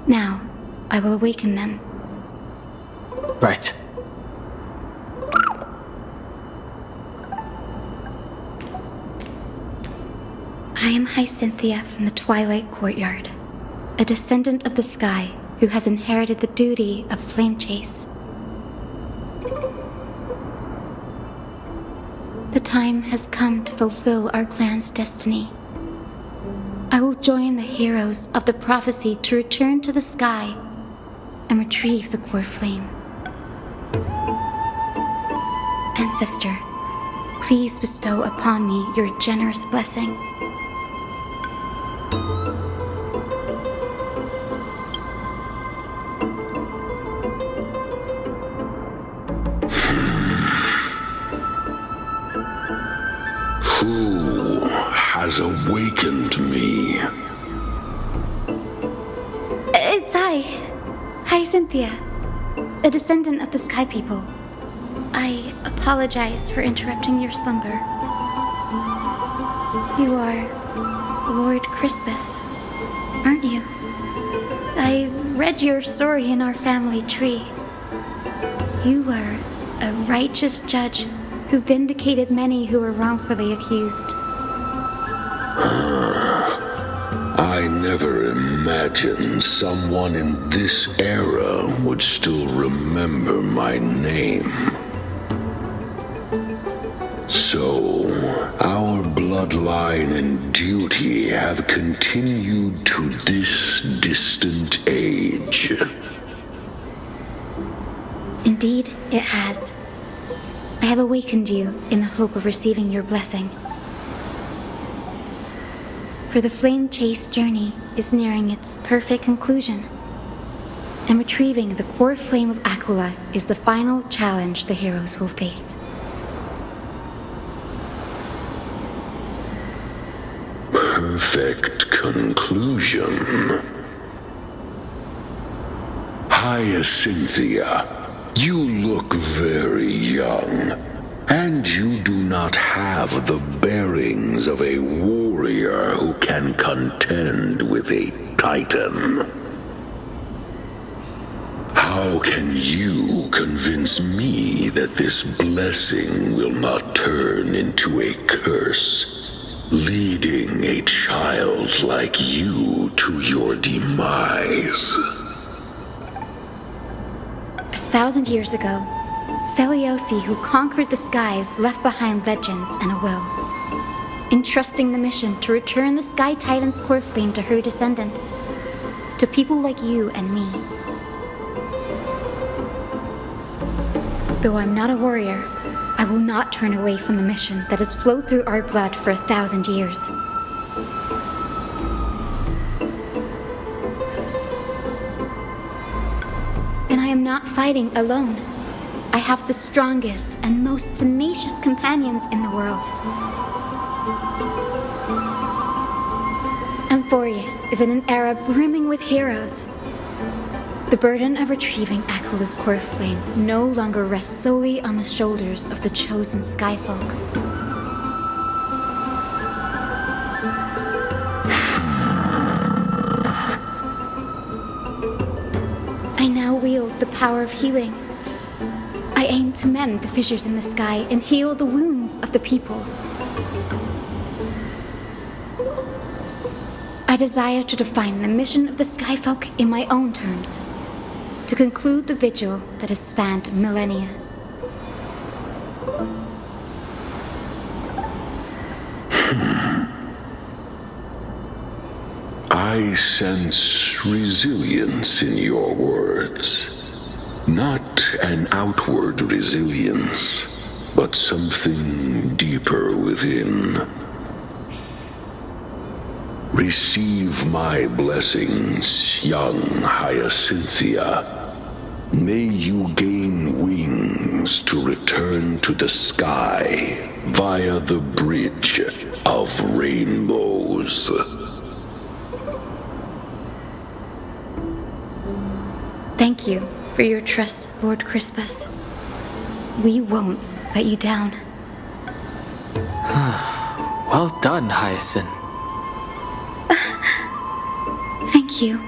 Now, I will awaken them. Right. I am Hyacinthia from the Twilight Courtyard, a descendant of the sky who has inherited the duty of flame chase. The time has come to fulfill our clan's destiny. I will join the heroes of the prophecy to return to the sky and retrieve the core flame. Ancestor, please bestow upon me your generous blessing. Who has awakened me? It's I, Hyacinthia, a descendant of the Sky People. I apologize for interrupting your slumber. You are Lord Crispus, aren't you? I've read your story in our family tree. You were a righteous judge who vindicated many who were wrongfully accused. I never imagined someone in this era would still remember my name. So, our bloodline and duty have continued to this distant age. Indeed, it has. I have awakened you in the hope of receiving your blessing. For the flame chase journey is nearing its perfect conclusion, and retrieving the core flame of Aquila is the final challenge the heroes will face. Perfect conclusion. Hyacinthia, you look very young, and you do not have the bearings of a warrior who can contend with a titan. How can you convince me that this blessing will not turn into a curse, leading a child like you to your demise? 1,000 years ago, Seliosi, who conquered the skies, left behind legends and a will, entrusting the mission to return the Sky Titan's core flame to her descendants, to people like you and me. Though I'm not a warrior, I will not turn away from the mission that has flowed through our blood for 1,000 years. And I am not fighting alone. I have the strongest and most tenacious companions in the world. Amphoreus is in an era brimming with heroes. The burden of retrieving Aquila's core flame no longer rests solely on the shoulders of the chosen Skyfolk. I now wield the power of healing. I aim to mend the fissures in the sky and heal the wounds of the people. I desire to define the mission of the Skyfolk in my own terms, to conclude the vigil that has spanned millennia. I sense resilience in your words. Not an outward resilience, but something deeper within. Receive my blessings, young Hyacinthia. May you gain wings to return to the sky via the bridge of rainbows. Thank you for your trust, Lord Crispus. We won't let you down. Well done, Hyacinth. Thank you.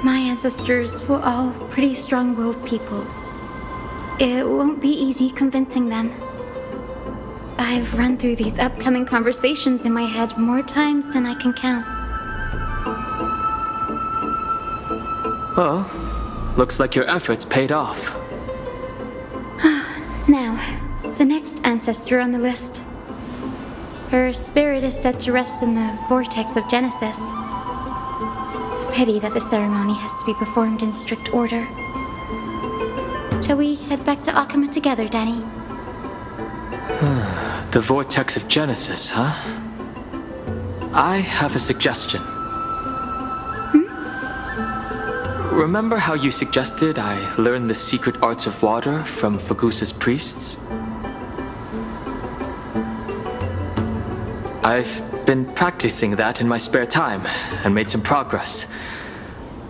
My ancestors were all pretty strong-willed people. It won't be easy convincing them. I've run through these upcoming conversations in my head more times than I can count. Well, looks like your efforts paid off. Now, the next ancestor on the list. Her spirit is said to rest in the vortex of Genesis. Pity that the ceremony has to be performed in strict order. Shall we head back to Akama together, Danny? The vortex of Genesis, huh? I have a suggestion. Remember how you suggested I learn the secret arts of water from Fagusa's priests? I've been practicing that in my spare time and made some progress.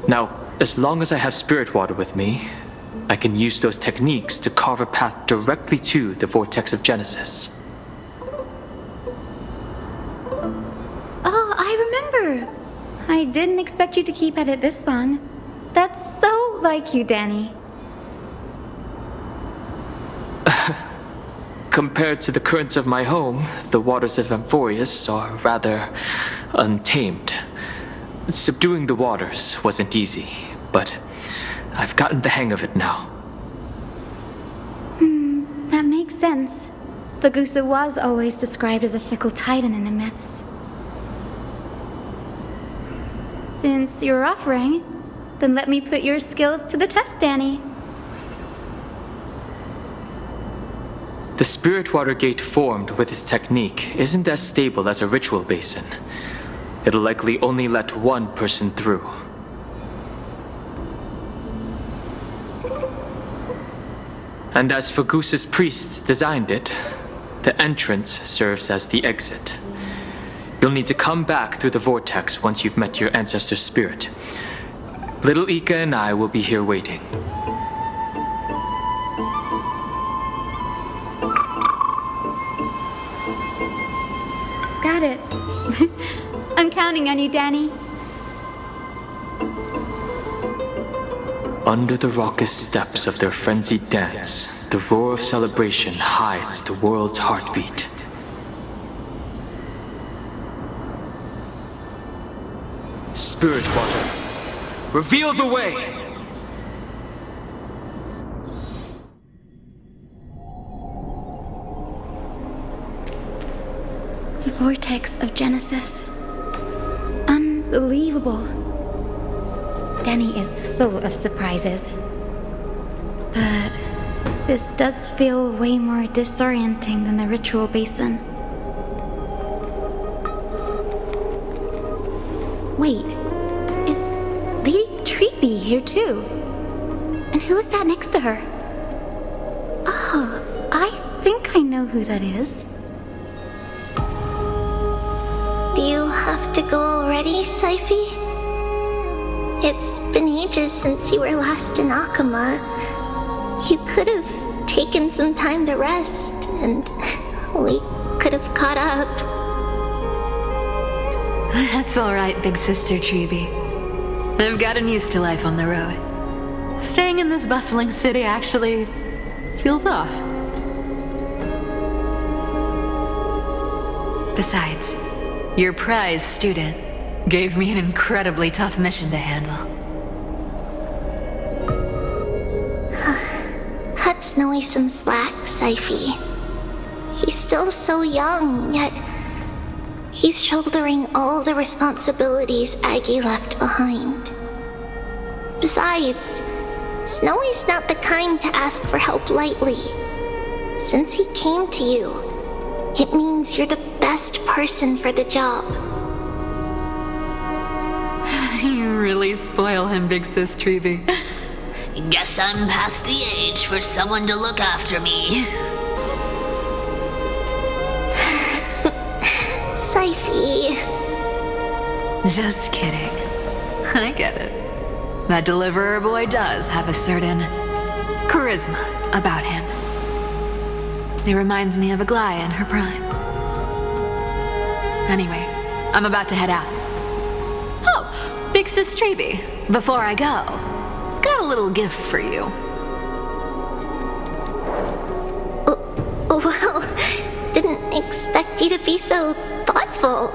Now, as long as I have spirit water with me, I can use those techniques to carve a path directly to the vortex of Genesis. Oh, I remember! I didn't expect you to keep at it this long. That's so like you, Danny. Compared to the currents of my home, the waters of Amphoreus are rather untamed. Subduing the waters wasn't easy, but I've gotten the hang of it now. That makes sense. Fagusa was always described as a fickle titan in the myths. Since you're offering, then let me put your skills to the test, Danny. The spirit water gate formed with this technique isn't as stable as a ritual basin. It'll likely only let one person through. And as Fagusa's priests designed it, the entrance serves as the exit. You'll need to come back through the vortex once you've met your ancestor's spirit. Little Ika and I will be here waiting. Got it. I'm counting on you, Danny. Under the raucous steps of their frenzied dance, the roar of celebration hides the world's heartbeat. Spirit water, reveal the way! The vortex of Genesis. Unbelievable. Danny is full of surprises. But this does feel way more disorienting than the ritual basin. Wait, is Lady Treeby here too? And who is that next to her? Oh, I think I know who that is. Do you have to go already, Saifi? It's been ages since you were last in Akama. You could have taken some time to rest, and we could have caught up. That's all right, big sister Treeby. I've gotten used to life on the road. Staying in this bustling city actually feels off. Besides, your prize student gave me an incredibly tough mission to handle. Cut Snowy some slack, Saifi. He's still so young, yet He's shouldering all the responsibilities Aggie left behind. Besides, Snowy's not the kind to ask for help lightly. Since he came to you, it means you're the best person for the job. You really spoil him, Big Sis Treeby. Guess I'm past the age for someone to look after me. Syphie. Just kidding. I get it. That deliverer boy does have a certain charisma about him. He reminds me of Aglaia in her prime. Anyway, I'm about to head out. Oh, Big Sis Treeby, before I go, got a little gift for you. Well, didn't expect you to be so thoughtful.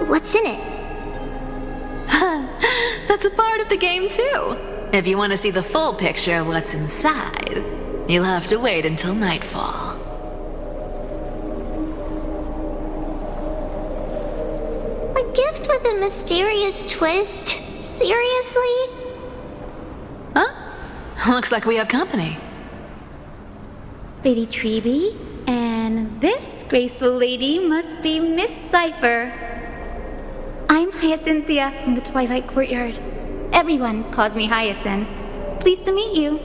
What's in it? That's a part of the game, too. If you want to see the full picture of what's inside, you'll have to wait until nightfall. A gift with a mysterious twist? Seriously? Huh? Looks like we have company. Lady Treeby, and this graceful lady must be Miss Cypher. I'm Hyacinthia from the Twilight Courtyard. Everyone calls me Hyacinth. Pleased to meet you.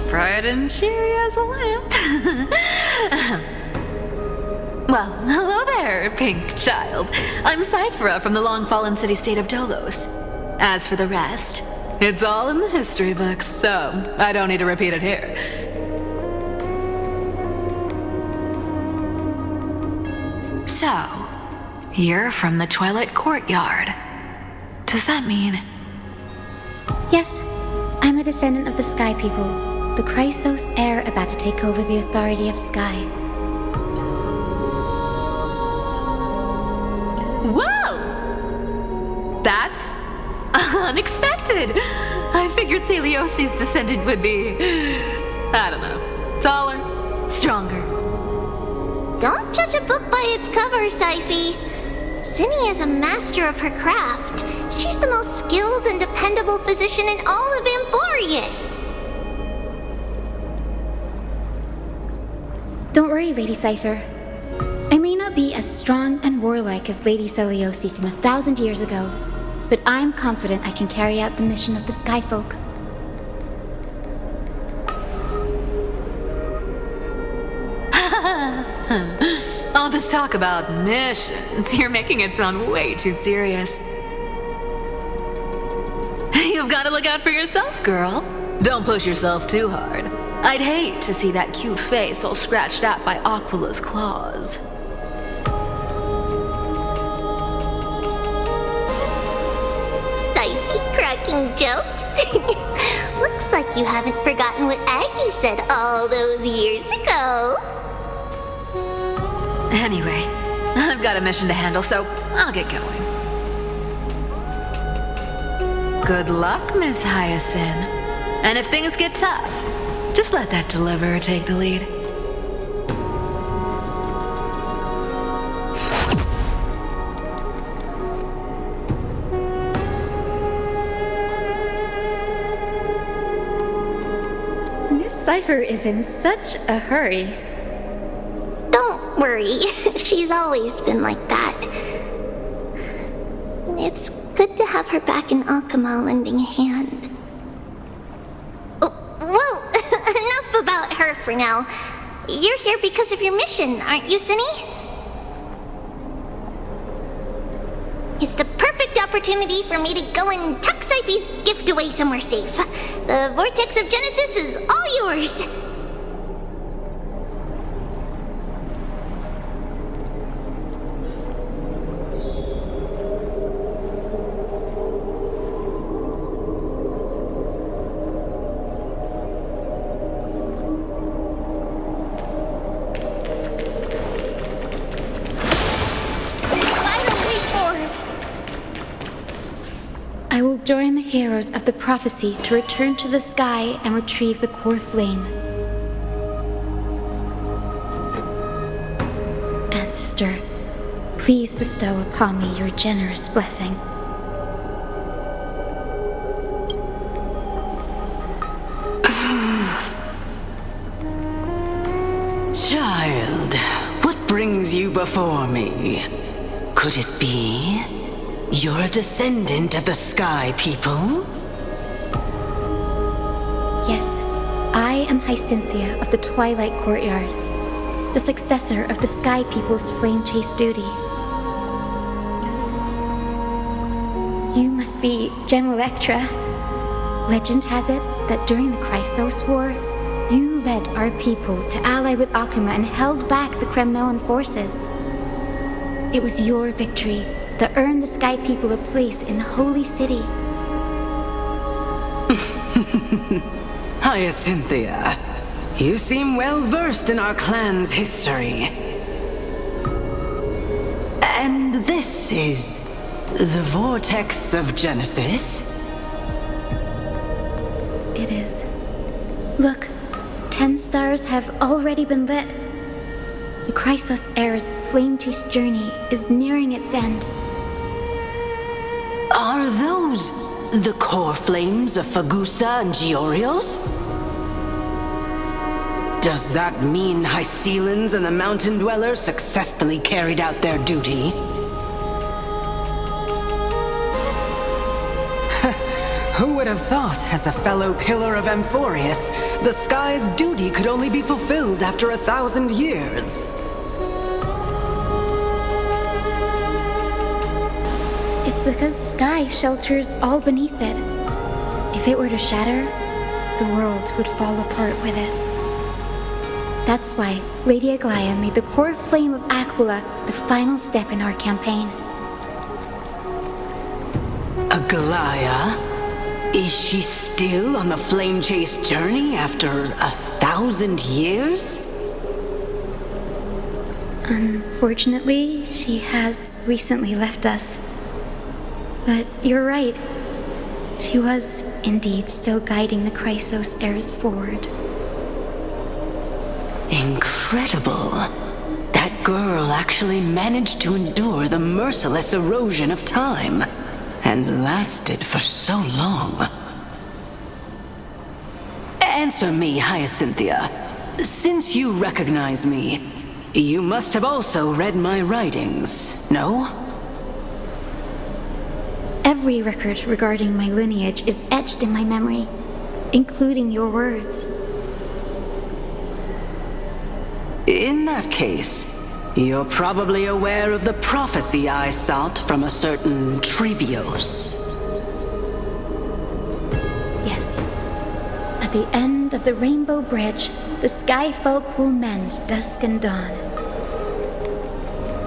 Bright and cheery as a lamp. Well, hello there, pink child. I'm Cyphera from the long-fallen city-state of Dolos. As for the rest, it's all in the history books, so I don't need to repeat it here. So, you're from the Twilight Courtyard. Does that mean... Yes, I'm a descendant of the Sky People, the Chrysos heir about to take over the authority of Sky. Whoa! That's unexpected. I figured Celiosi's descendant would be, I don't know, taller, stronger. Don't judge a book by its cover, Syphie. Zinni is a master of her craft. She's the most skilled and dependable physician in all of Amphoreus. Don't worry, Lady Cypher. I may not be as strong and warlike as Lady Celiosi from 1,000 years ago, but I'm confident I can carry out the mission of the Skyfolk. All this talk about missions, you're making it sound way too serious. You've got to look out for yourself, girl. Don't push yourself too hard. I'd hate to see that cute face all scratched out by Aquila's claws. Syphie cracking jokes? Looks like you haven't forgotten what Aggie said all those years ago. Anyway, I've got a mission to handle, so I'll get going. Good luck, Miss Hyacinth. And if things get tough, just let that deliverer take the lead. Miss Cypher is in such a hurry. Don't worry, she's always been like that. It's good to have her back in Akama lending a hand. Oh, well, enough about her for now. You're here because of your mission, aren't you, Zinni? It's the perfect opportunity for me to go and tuck Syphie's gift away somewhere safe. The Vortex of Genesis is all yours. I will join the heroes of the prophecy to return to the sky and retrieve the core flame. ancestor, please bestow upon me your generous blessing. Child, what brings you before me? Could it be you're a descendant of the Sky People? Yes, I am Hyacinthia of the Twilight Courtyard, the successor of the Sky People's Flame Chase duty. You must be General Electra. Legend has it that during the Chrysos War, you led our people to ally with Akuma and held back the Kremnoan forces. It was your victory that earned the Sky People a place in the Holy City. Hyacinthia, you seem well versed in our clan's history. And this is the Vortex of Genesis? It is. Look, 10 stars have already been lit. The Chrysos Heir's flame chase journey is nearing its end. Are those the core flames of Fagusa and Giorios? Does that mean Hycelans and the Mountain Dwellers successfully carried out their duty? Who would have thought, as a fellow pillar of Amphoreus, the sky's duty could only be fulfilled after 1,000 years? It's because sky shelters all beneath it. If it were to shatter, the world would fall apart with it. That's why Lady Aglaya made the core flame of Aquila the final step in our campaign. Aglaya? Is she still on the flame chase journey after 1,000 years? Unfortunately, she has recently left us. But you're right. She was indeed still guiding the Chrysos heirs forward. Incredible. That girl actually managed to endure the merciless erosion of time, and lasted for so long. Answer me, Hyacinthia. Since you recognize me, you must have also read my writings, no? Every record regarding my lineage is etched in my memory, including your words. In that case, you're probably aware of the prophecy I sought from a certain Trebios. Yes. At the end of the Rainbow Bridge, the Sky Folk will mend dusk and dawn.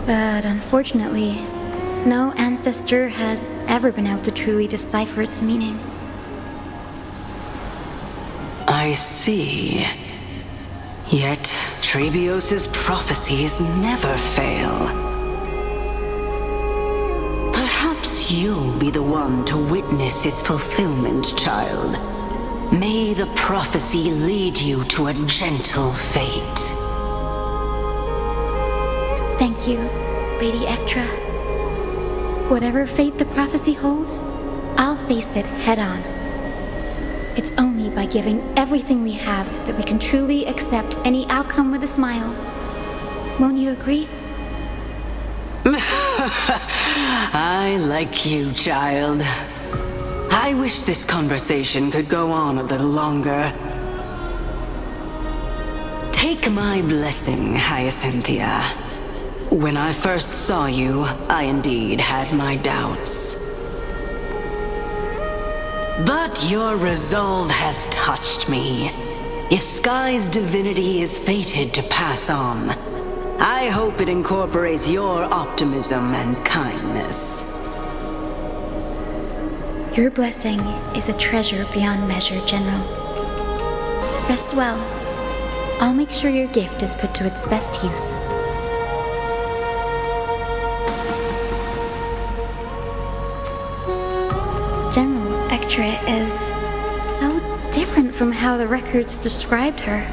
But unfortunately, no ancestor has ever been able to truly decipher its meaning. I see. Yet, Trebios' prophecies never fail. Perhaps you'll be the one to witness its fulfillment, child. May the prophecy lead you to a gentle fate. Thank you, Lady Ectra. Whatever fate the prophecy holds, I'll face it head-on. It's only by giving everything we have that we can truly accept any outcome with a smile. Won't you agree? I like you, child. I wish this conversation could go on a little longer. Take my blessing, Hyacinthia. When I first saw you, I indeed had my doubts. But your resolve has touched me. If Sky's divinity is fated to pass on, I hope it incorporates your optimism and kindness. Your blessing is a treasure beyond measure, General. Rest well. I'll make sure your gift is put to its best use. General Ectra is so different from how the records described her.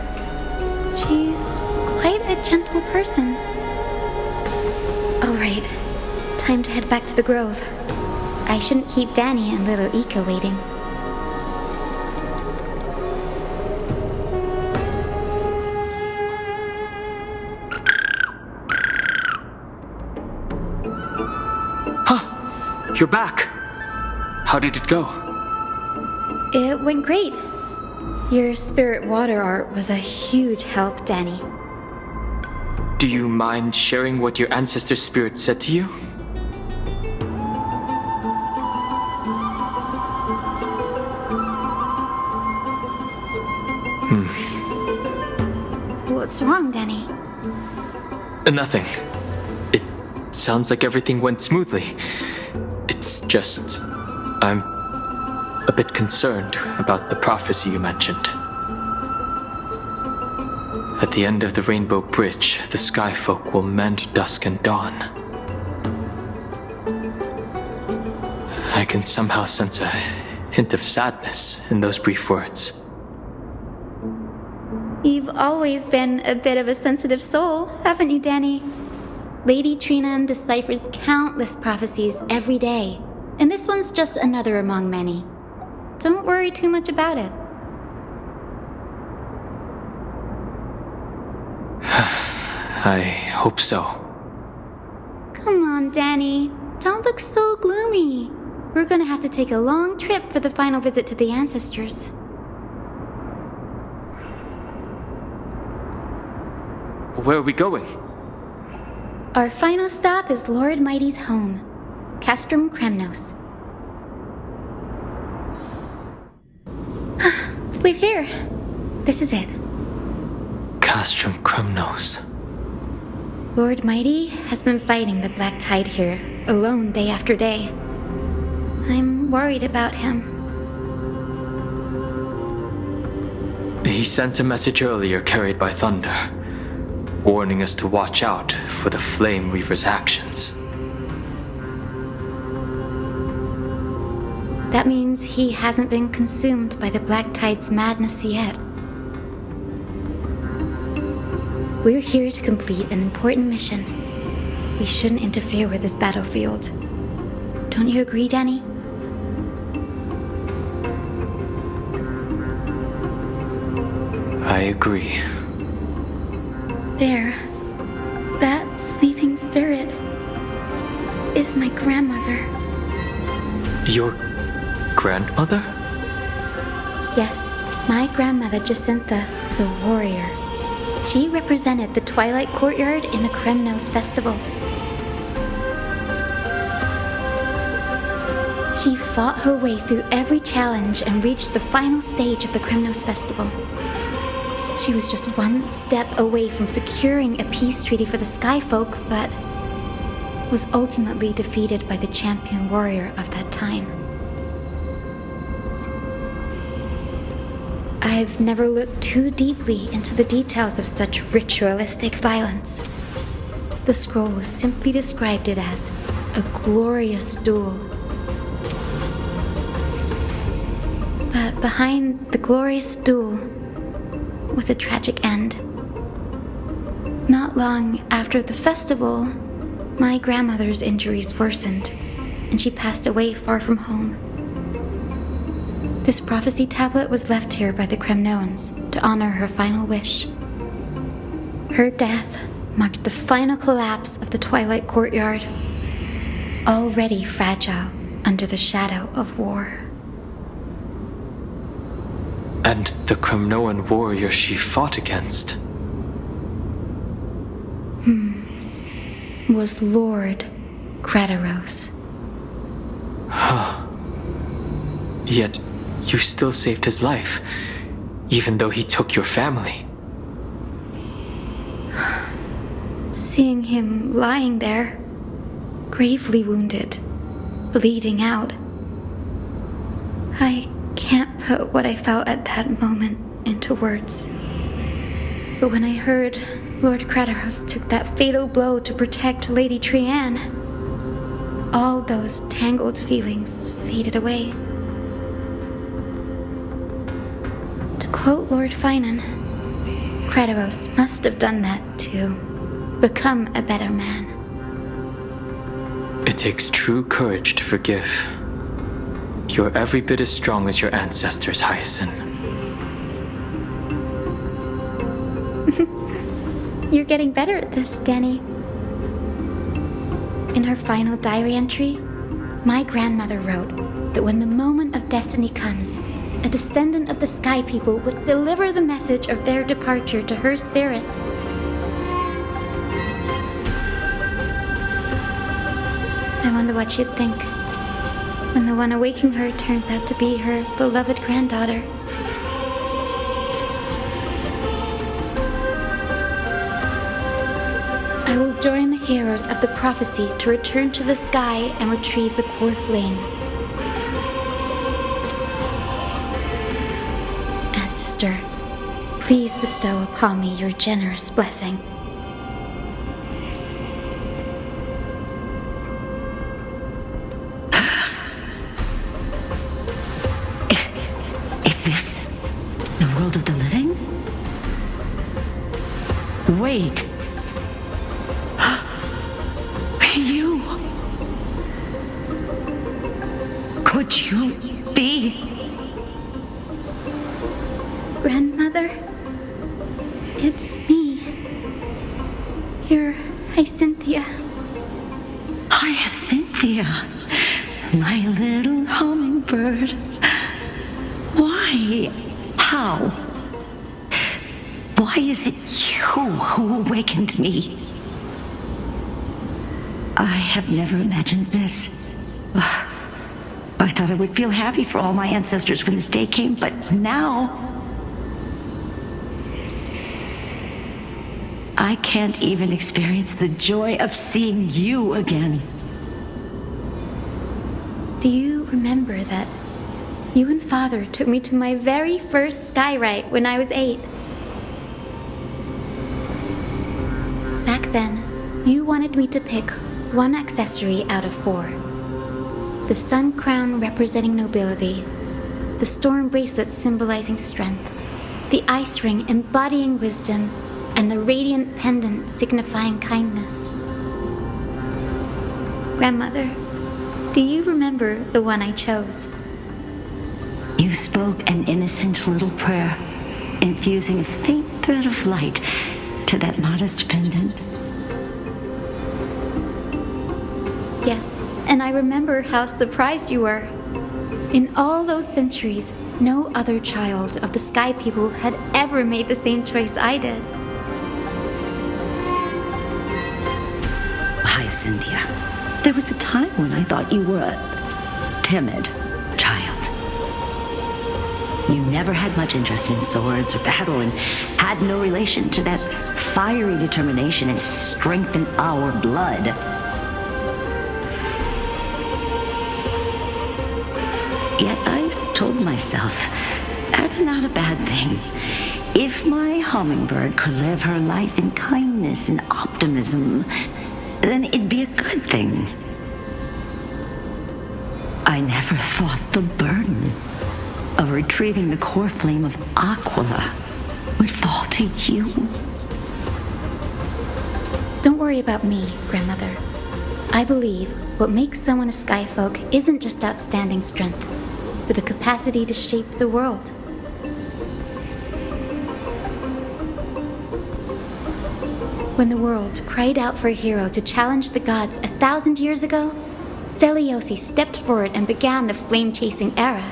She's quite a gentle person. time to head back to the grove. I shouldn't keep Danny and little Ika waiting. You're back! How did it go? It went great. Your spirit water art was a huge help, Danny. Do you mind sharing what your ancestor spirit said to you? What's wrong, Danny? Nothing. It sounds like everything went smoothly. It's just... I'm a bit concerned about the prophecy you mentioned. At the end of the Rainbow Bridge, the Sky Folk will mend dusk and dawn. I can somehow sense a hint of sadness in those brief words. You've always been a bit of a sensitive soul, haven't you, Danny? Lady Trinan deciphers countless prophecies every day, and this one's just another among many. Don't worry too much about it. I hope so. Come on, Danny. Don't look so gloomy. We're gonna have to take a long trip for the final visit to the ancestors. Where are we going? Our final stop is Lord Mighty's home, Castrum Kremnos. We're here. This is it. Castrum Kremnos. Lord Mighty has been fighting the Black Tide here, alone day after day. I'm worried about him. He sent a message earlier carried by thunder, warning us to watch out for the Flame Reaver's actions. That means he hasn't been consumed by the Black Tide's madness yet. We're here to complete an important mission. We shouldn't interfere with this battlefield. Don't you agree, Danny? I agree. There. That sleeping spirit is my grandmother. Your grandmother? Yes, my grandmother Jacintha was a warrior. She represented the Twilight Courtyard in the Kremnos Festival. She fought her way through every challenge and reached the final stage of the Kremnos Festival. She was just one step away from securing a peace treaty for the Skyfolk, but was ultimately defeated by the champion warrior of that time. I've never looked too deeply into the details of such ritualistic violence. The scroll simply described it as a glorious duel. But behind the glorious duel was a tragic end. Not long after the festival, my grandmother's injuries worsened, and she passed away far from home. This prophecy tablet was left here by the Kremnoans to honor her final wish. Her death marked the final collapse of the Twilight Courtyard, already fragile under the shadow of war. And the Kremnoan warrior she fought against? Was Lord Krateros. Yet, you still saved his life, even though he took your family. Seeing him lying there, gravely wounded, bleeding out, I can't put what I felt at that moment into words. But when I heard Lord Krateros took that fatal blow to protect Lady Trian, all those tangled feelings faded away. To quote Lord Finan, Krateros must have done that to become a better man. It takes true courage to forgive. You're every bit as strong as your ancestors, Hyacinth. You're getting better at this, Danny. In her final diary entry, my grandmother wrote that when the moment of destiny comes, a descendant of the Sky People would deliver the message of their departure to her spirit. I wonder what she'd think when the one awaking her turns out to be her beloved granddaughter. I will join the heroes of the prophecy to return to the sky and retrieve the core flame. Ancestor, please bestow upon me your generous blessing. Is this the world of the living? Wait. You. Could you be? Grandmother, it's me. Your Hyacinthia. Hyacinthia, my little hummingbird. Why? How? Why is it you who awakened me? I have never imagined this. I thought I would feel happy for all my ancestors when this day came, but now I can't even experience the joy of seeing you again. Do you remember that you and Father took me to my very first skyride when I was 8? Back then, you wanted me to pick one accessory out of 4. The sun crown representing nobility, the storm bracelet symbolizing strength, the ice ring embodying wisdom, and the radiant pendant signifying kindness. Grandmother, do you remember the one I chose? You spoke an innocent little prayer, infusing a faint thread of light to that modest pendant. Yes, and I remember how surprised you were. In all those centuries, no other child of the Sky People had ever made the same choice I did. Hyacinthia, there was a time when I thought you were a timid child. You never had much interest in swords or battle and had no relation to that fiery determination and strength in our blood. Yet I've told myself, that's not a bad thing. If my hummingbird could live her life in kindness and optimism, then it'd be a good thing. I never thought the burden of retrieving the core flame of Aquila would fall to you. Don't worry about me, Grandmother. I believe what makes someone a Skyfolk isn't just outstanding strength, but the capacity to shape the world. When the world cried out for a hero to challenge the gods 1,000 years ago, Zeliosi stepped forward and began the flame-chasing era.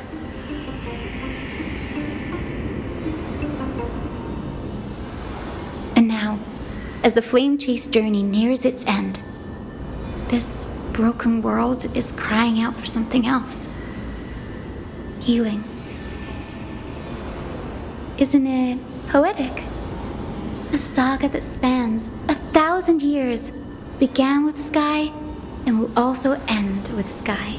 And now, as the flame chase journey nears its end, this broken world is crying out for something else. Healing. Isn't it poetic? A saga that spans 1,000 years, began with Sky, and will also end with Sky.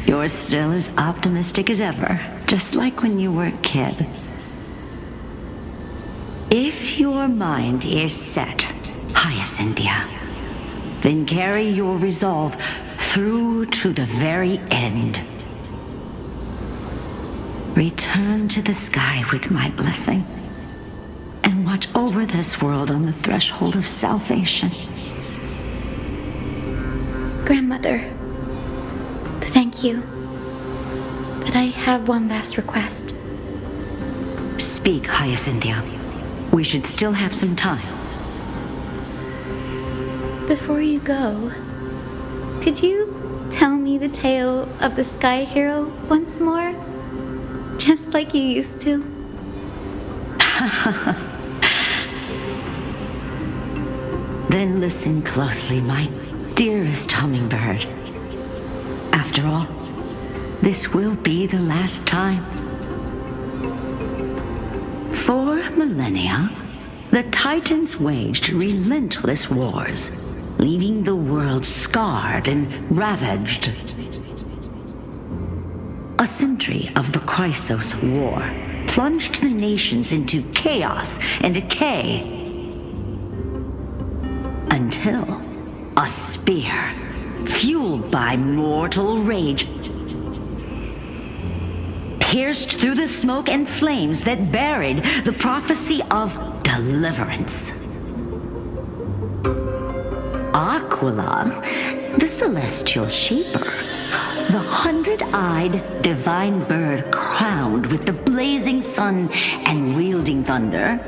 You're still as optimistic as ever, just like when you were a kid. If your mind is set, Hyacinthia, then carry your resolve through to the very end. Return to the sky with my blessing, and watch over this world on the threshold of salvation. Grandmother, thank you. But I have one last request. Speak, Hyacinthia. We should still have some time. Before you go, could you tell me the tale of the Sky Hero once more? Just like you used to. Then listen closely, my dearest hummingbird. After all, this will be the last time. For millennia, the Titans waged relentless wars, leaving the world scarred and ravaged. A century of the Chrysos War plunged the nations into chaos and decay. Until a spear, fueled by mortal rage, pierced through the smoke and flames that buried the prophecy of deliverance. Aquila, the celestial shaper, the 100-eyed divine bird crowned with the blazing sun and wielding thunder,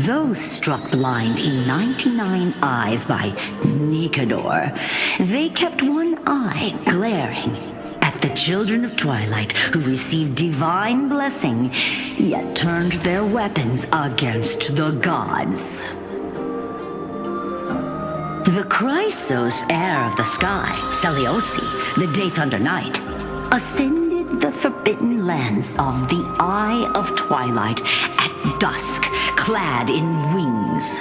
those struck blind in 99 eyes by Nicador, they kept one eye glaring at the children of twilight who received divine blessing, yet turned their weapons against the gods. The Chrysos heir of the sky, Seleuci, the Day Thunder Knight, ascended the forbidden lands of the Eye of Twilight at dusk, clad in wings.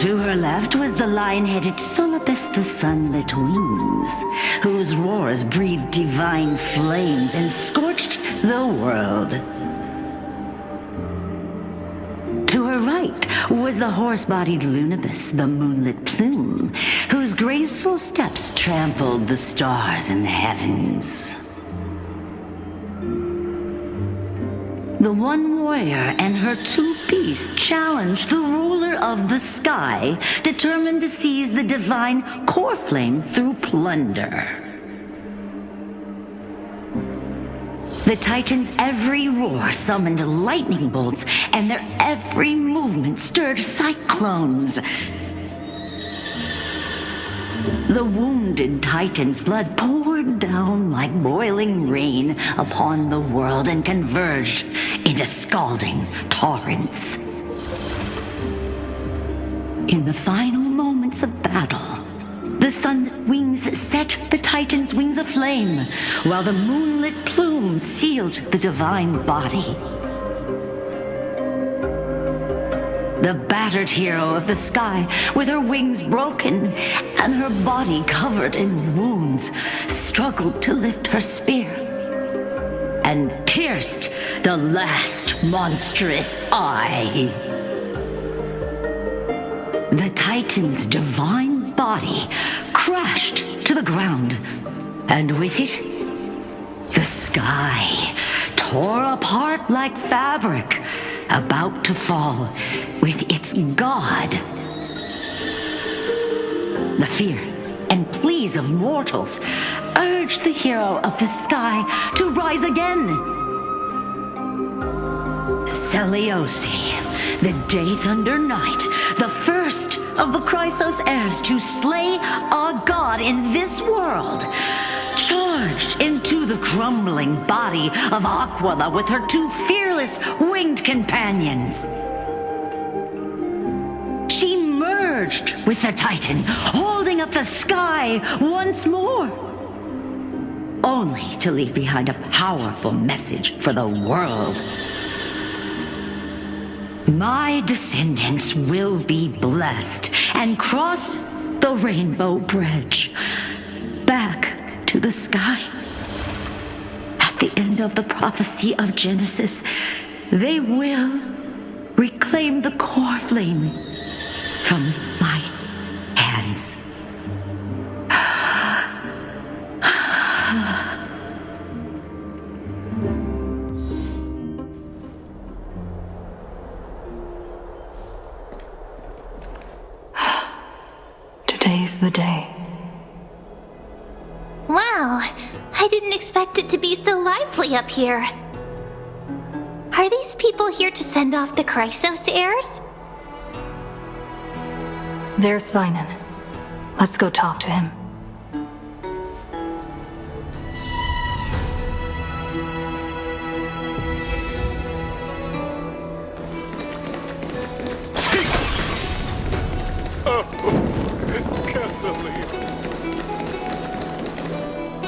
To her left was the lion-headed Solopus the Sunlit Wings, whose roars breathed divine flames and scorched the world. To her right was the horse-bodied Lunibus, the Moonlit Plume, whose graceful steps trampled the stars in the heavens. The one warrior and her two beasts challenged the ruler of the sky, determined to seize the divine core flame through plunder. The Titans' every roar summoned lightning bolts, and their every movement stirred cyclones. The wounded Titan's blood poured down like boiling rain upon the world and converged into scalding torrents. In the final moments of battle, the sunlit wings set the Titan's wings aflame, while the moonlit plume sealed the divine body. The battered hero of the sky, with her wings broken and her body covered in wounds, struggled to lift her spear and pierced the last monstrous eye. The Titan's divine body crashed to the ground, and with it, the sky tore apart like fabric, about to fall with its god. The fear and pleas of mortals urged the hero of the sky to rise again. Seleuci, the Day Thunder Knight, the first of the Chrysos heirs to slay a god in this world, charged into the crumbling body of Aquila with her two fearless winged companions. She merged with the Titan, holding up the sky once more, only to leave behind a powerful message for the world. My descendants will be blessed and cross the rainbow bridge back to the sky. At the end of the prophecy of Genesis, they will reclaim the core flame from my hands. is the day. Wow, I didn't expect it to be so lively up here. Are these people here to send off the Chrysos heirs? There's Svinen. Let's go talk to him.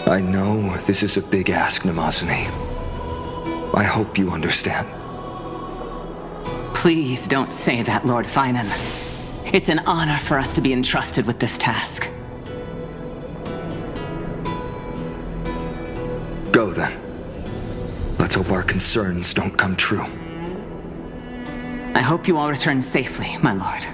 I know this is a big ask, Namazani. I hope you understand. Please don't say that, Lord Finan. It's an honor for us to be entrusted with this task. Go then. Let's hope our concerns don't come true. I hope you all return safely, my lord.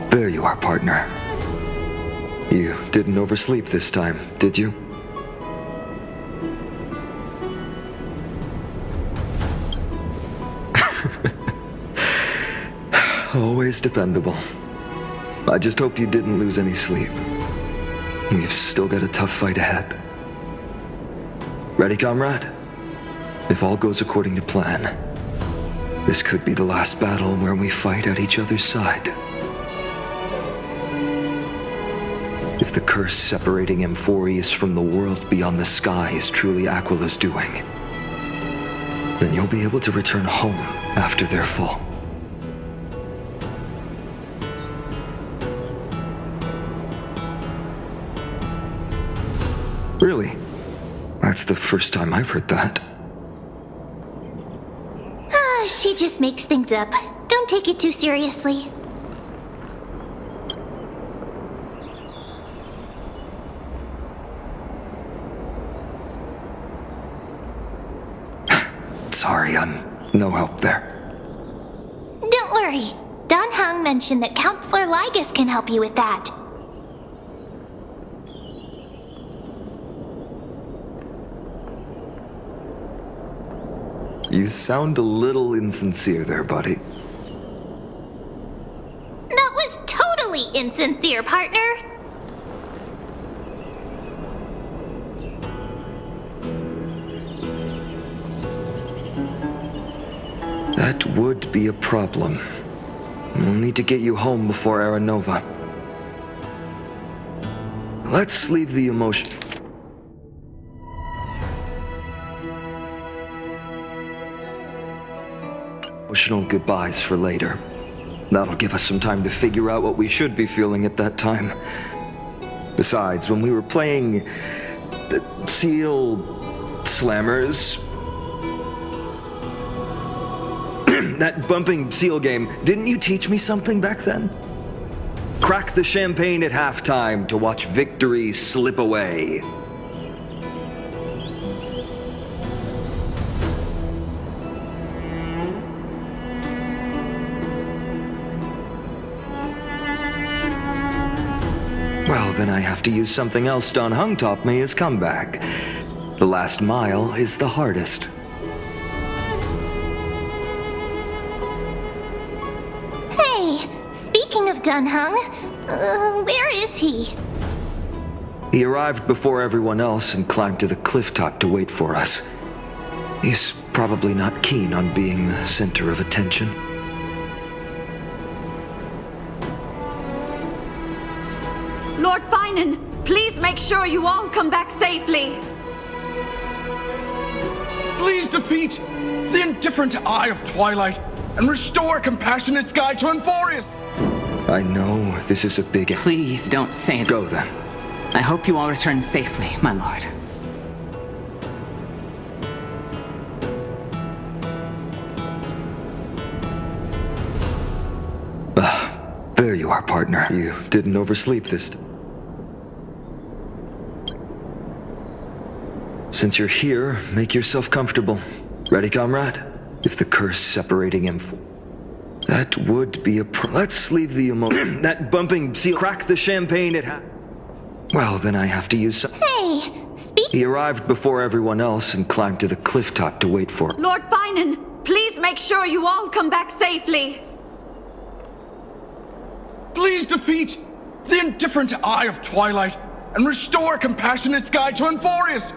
There you are, partner. You didn't oversleep this time, did you? Always dependable. I just hope you didn't lose any sleep. We've still got a tough fight ahead. Ready, comrade? If all goes according to plan, this could be the last battle where we fight at each other's side. If the curse separating Amphoreus from the world beyond the sky is truly Aquila's doing, then you'll be able to return home after their fall. Really? That's the first time I've heard that. She just makes things up. Don't take it too seriously. Sorry, I'm no help there. Don't worry. Don Hung mentioned that Counselor Lygus can help you with that. You sound a little insincere there, buddy. That was totally insincere, partner. That would be a problem. We'll need to get you home before Aranova. Let's leave the emotional goodbyes for later. That'll give us some time to figure out what we should be feeling at that time. Besides, when we were playing the Seal Slammers, that bumping seal game, didn't you teach me something back then? Crack the champagne at halftime to watch victory slip away. Well, then I have to use something else Don Hung taught me as comeback. The last mile is the hardest. Speaking of Don Hung, where is he? He arrived before everyone else and climbed to the cliff top to wait for us. He's probably not keen on being the center of attention. Lord Finan, please make sure you all come back safely. Please defeat the indifferent Eye of Twilight and restore a compassionate sky to Amphoreus. I know this is a big... Please don't say that. Go then. I hope you all return safely, my lord. There you are, partner. You didn't oversleep this time. Since you're here, make yourself comfortable. Ready, comrade? If the curse separating him... That would be a let's leave the emotion... that bumping seal... Crack the champagne at... Well, then I have to use some... Hey, speaking He arrived before everyone else and climbed to the cliff top to wait for her. Lord Finan, please make sure you all come back safely. Please defeat the indifferent Eye of Twilight and restore a compassionate sky to Amphoreus.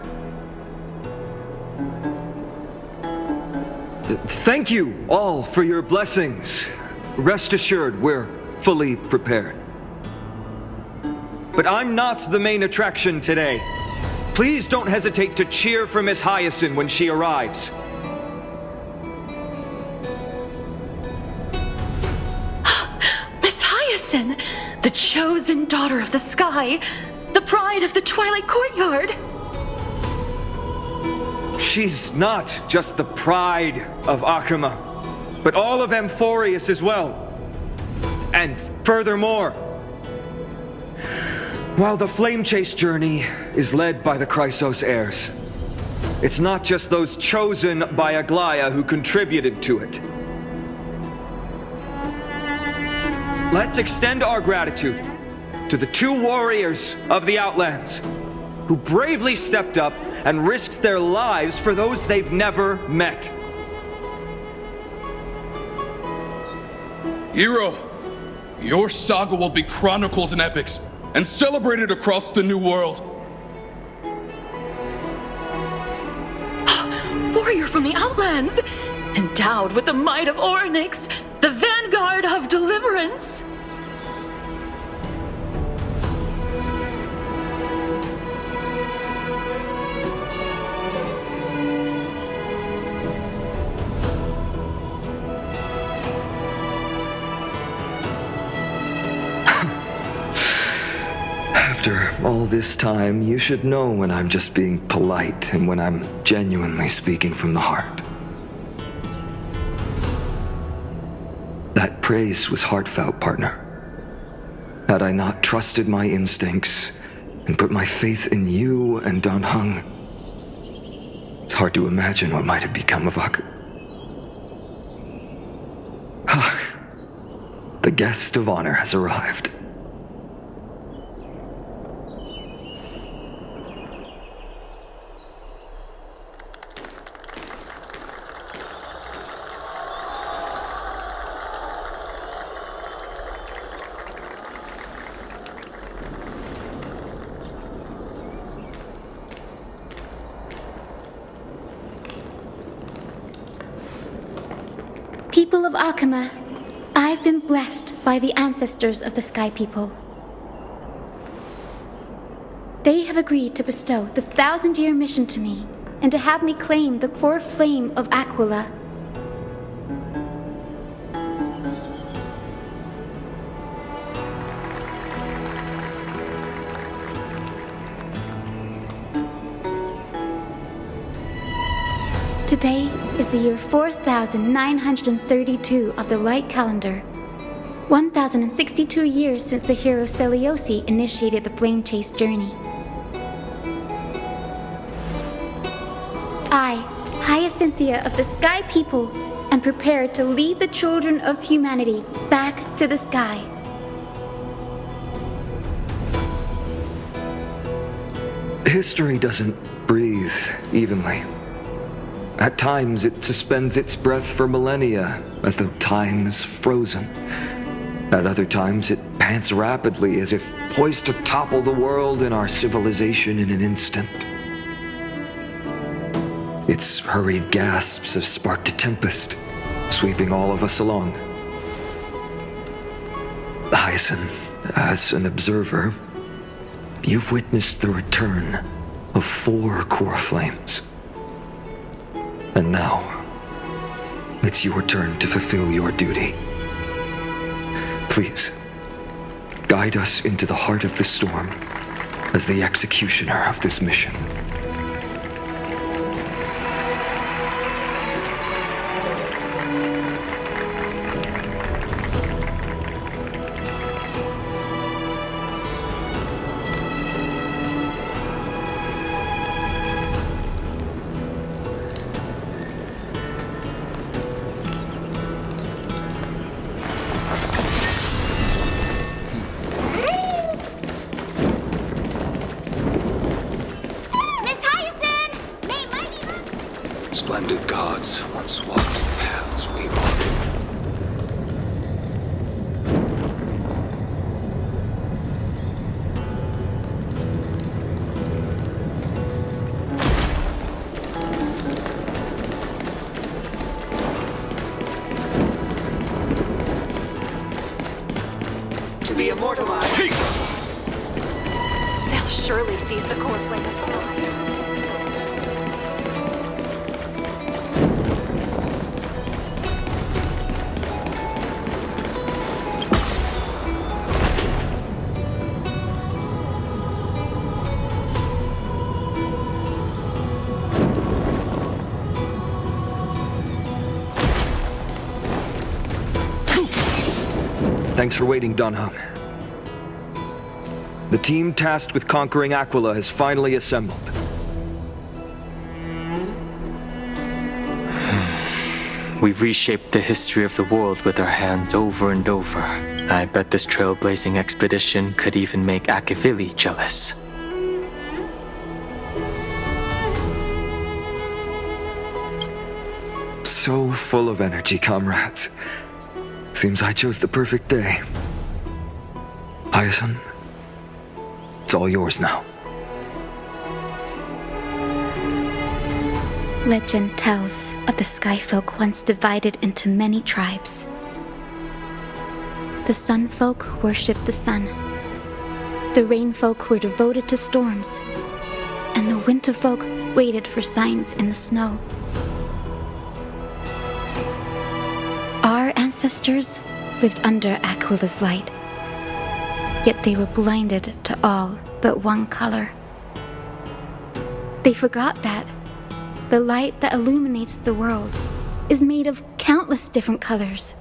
Thank you all for your blessings. Rest assured, we're fully prepared. But I'm not the main attraction today. Please don't hesitate to cheer for Miss Hyacinth when she arrives. Miss Hyacinth, the chosen daughter of the sky, the pride of the Twilight Courtyard. She's not just the pride of Akama, but all of Amphoreus as well. And furthermore, while the Flame Chase journey is led by the Chrysos heirs, it's not just those chosen by Aglaya who contributed to it. Let's extend our gratitude to the 2 warriors of the Outlands who bravely stepped up and risked their lives for those they've never met. Hero, your saga will be chronicled in epics and celebrated across the New World. Warrior from the Outlands, endowed with the might of Orynyx, the vanguard of deliverance. After all this time, you should know when I'm just being polite and when I'm genuinely speaking from the heart. That praise was heartfelt, partner. Had I not trusted my instincts and put my faith in you and Dan Heng, it's hard to imagine what might have become of Ak. The guest of honor has arrived. People of Akama, I've been blessed by the ancestors of the Sky People. They have agreed to bestow the 1,000-year mission to me and to have me claim the core flame of Aquila. Today is the year 4932 of the Light Calendar. 1062 years since the hero Seliosi initiated the Flame Chase journey. I, Hyacinthia of the Sky People, am prepared to lead the children of humanity back to the sky. History doesn't breathe evenly. At times, it suspends its breath for millennia, as though time is frozen. At other times, it pants rapidly, as if poised to topple the world and our civilization in an instant. Its hurried gasps have sparked a tempest, sweeping all of us along. Hyacinth, as an observer, you've witnessed the return of 4 core flames. And now, it's your turn to fulfill your duty. Please, guide us into the heart of the storm as the executioner of this mission. once walked the paths we walk. To be immortalized. They'll surely seize the core flame of sky. Thanks for waiting, Dunhung. The team tasked with conquering Aquila has finally assembled. We've reshaped the history of the world with our hands over and over. I bet this trailblazing expedition could even make Akavili jealous. So full of energy, comrades. Seems I chose the perfect day. Hyacinth, it's all yours now. Legend tells of the Skyfolk once divided into many tribes. The Sunfolk worshipped the sun. The Rainfolk were devoted to storms. And the Winterfolk waited for signs in the snow. Our ancestors lived under Aquila's light. Yet they were blinded to all but one color. They forgot that the light that illuminates the world is made of countless different colors.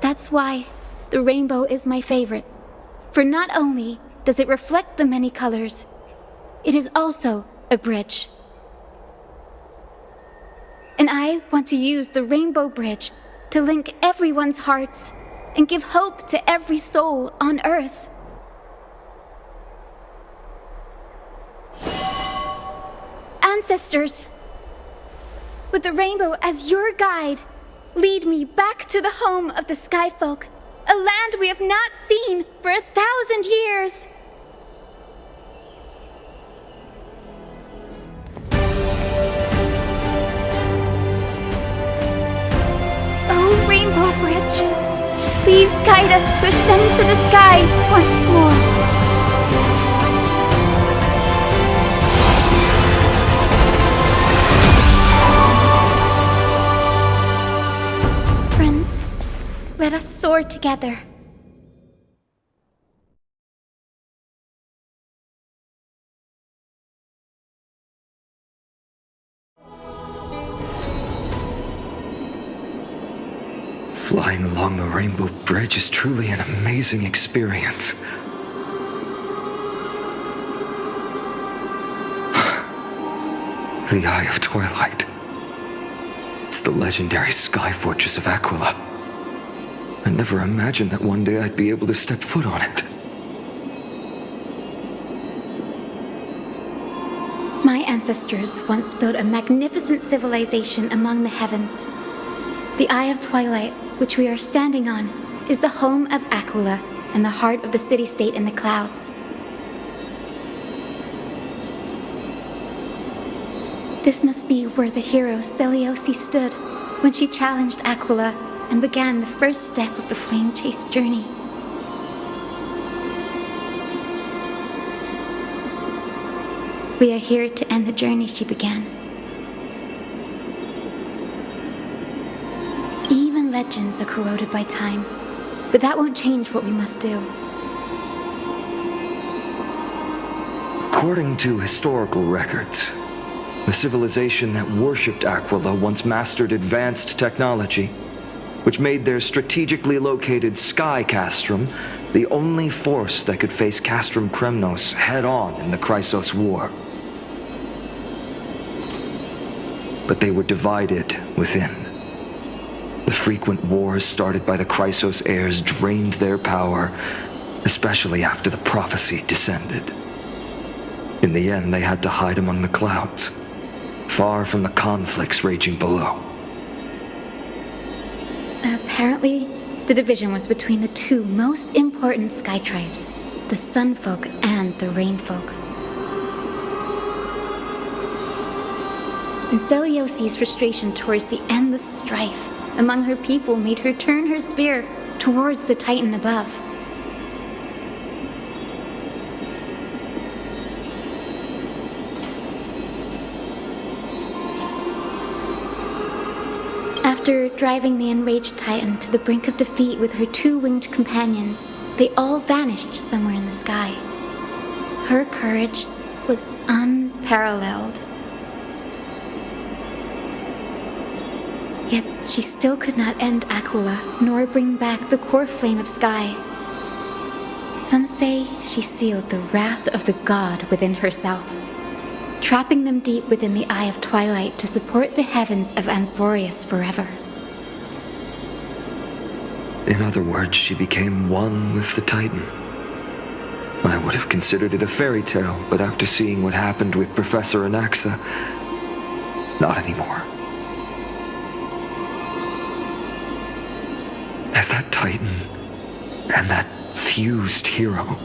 That's why the rainbow is my favorite. For not only does it reflect the many colors, it is also a bridge. And I want to use the Rainbow Bridge to link everyone's hearts and give hope to every soul on Earth. Ancestors, with the rainbow as your guide, lead me back to the home of the Skyfolk, a land we have not seen for 1,000 years. Oh, Rainbow Bridge, please guide us to ascend to the skies once more. Friends, let us soar together. Flying along the Rainbow Bridge is truly an amazing experience. The Eye of Twilight. It's the legendary sky fortress of Aquila. I never imagined that one day I'd be able to step foot on it. My ancestors once built a magnificent civilization among the heavens. The Eye of Twilight, which we are standing on, is the home of Aquila and the heart of the city-state in the clouds. This must be where the hero Seleucus stood when she challenged Aquila and began the first step of the flame chase journey. We are here to end the journey she began. Even legends are corroded by time, but that won't change what we must do. According to historical records, the civilization that worshipped Aquila once mastered advanced technology, which made their strategically located sky castrum the only force that could face Castrum Kremnos head-on in the Chrysos War. But they were divided within. The frequent wars started by the Chrysos heirs drained their power, especially after the prophecy descended. In the end, they had to hide among the clouds, far from the conflicts raging below. Apparently, the division was between the two most important sky tribes, the Sun Folk and the Rain Folk. And Celiosi's frustration towards the endless strife among her people made her turn her spear towards the Titan above. After driving the enraged Titan to the brink of defeat with her two-winged companions, they all vanished somewhere in the sky. Her courage was unparalleled. Yet she still could not end Aquila, nor bring back the core flame of Sky. Some say she sealed the wrath of the god within herself, trapping them deep within the Eye of Twilight to support the heavens of Amphoreus forever. In other words, she became one with the Titan. I would have considered it a fairy tale, but after seeing what happened with Professor Anaxa, not anymore. Has that Titan and that fused hero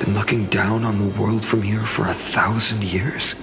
been looking down on the world from here for 1,000 years?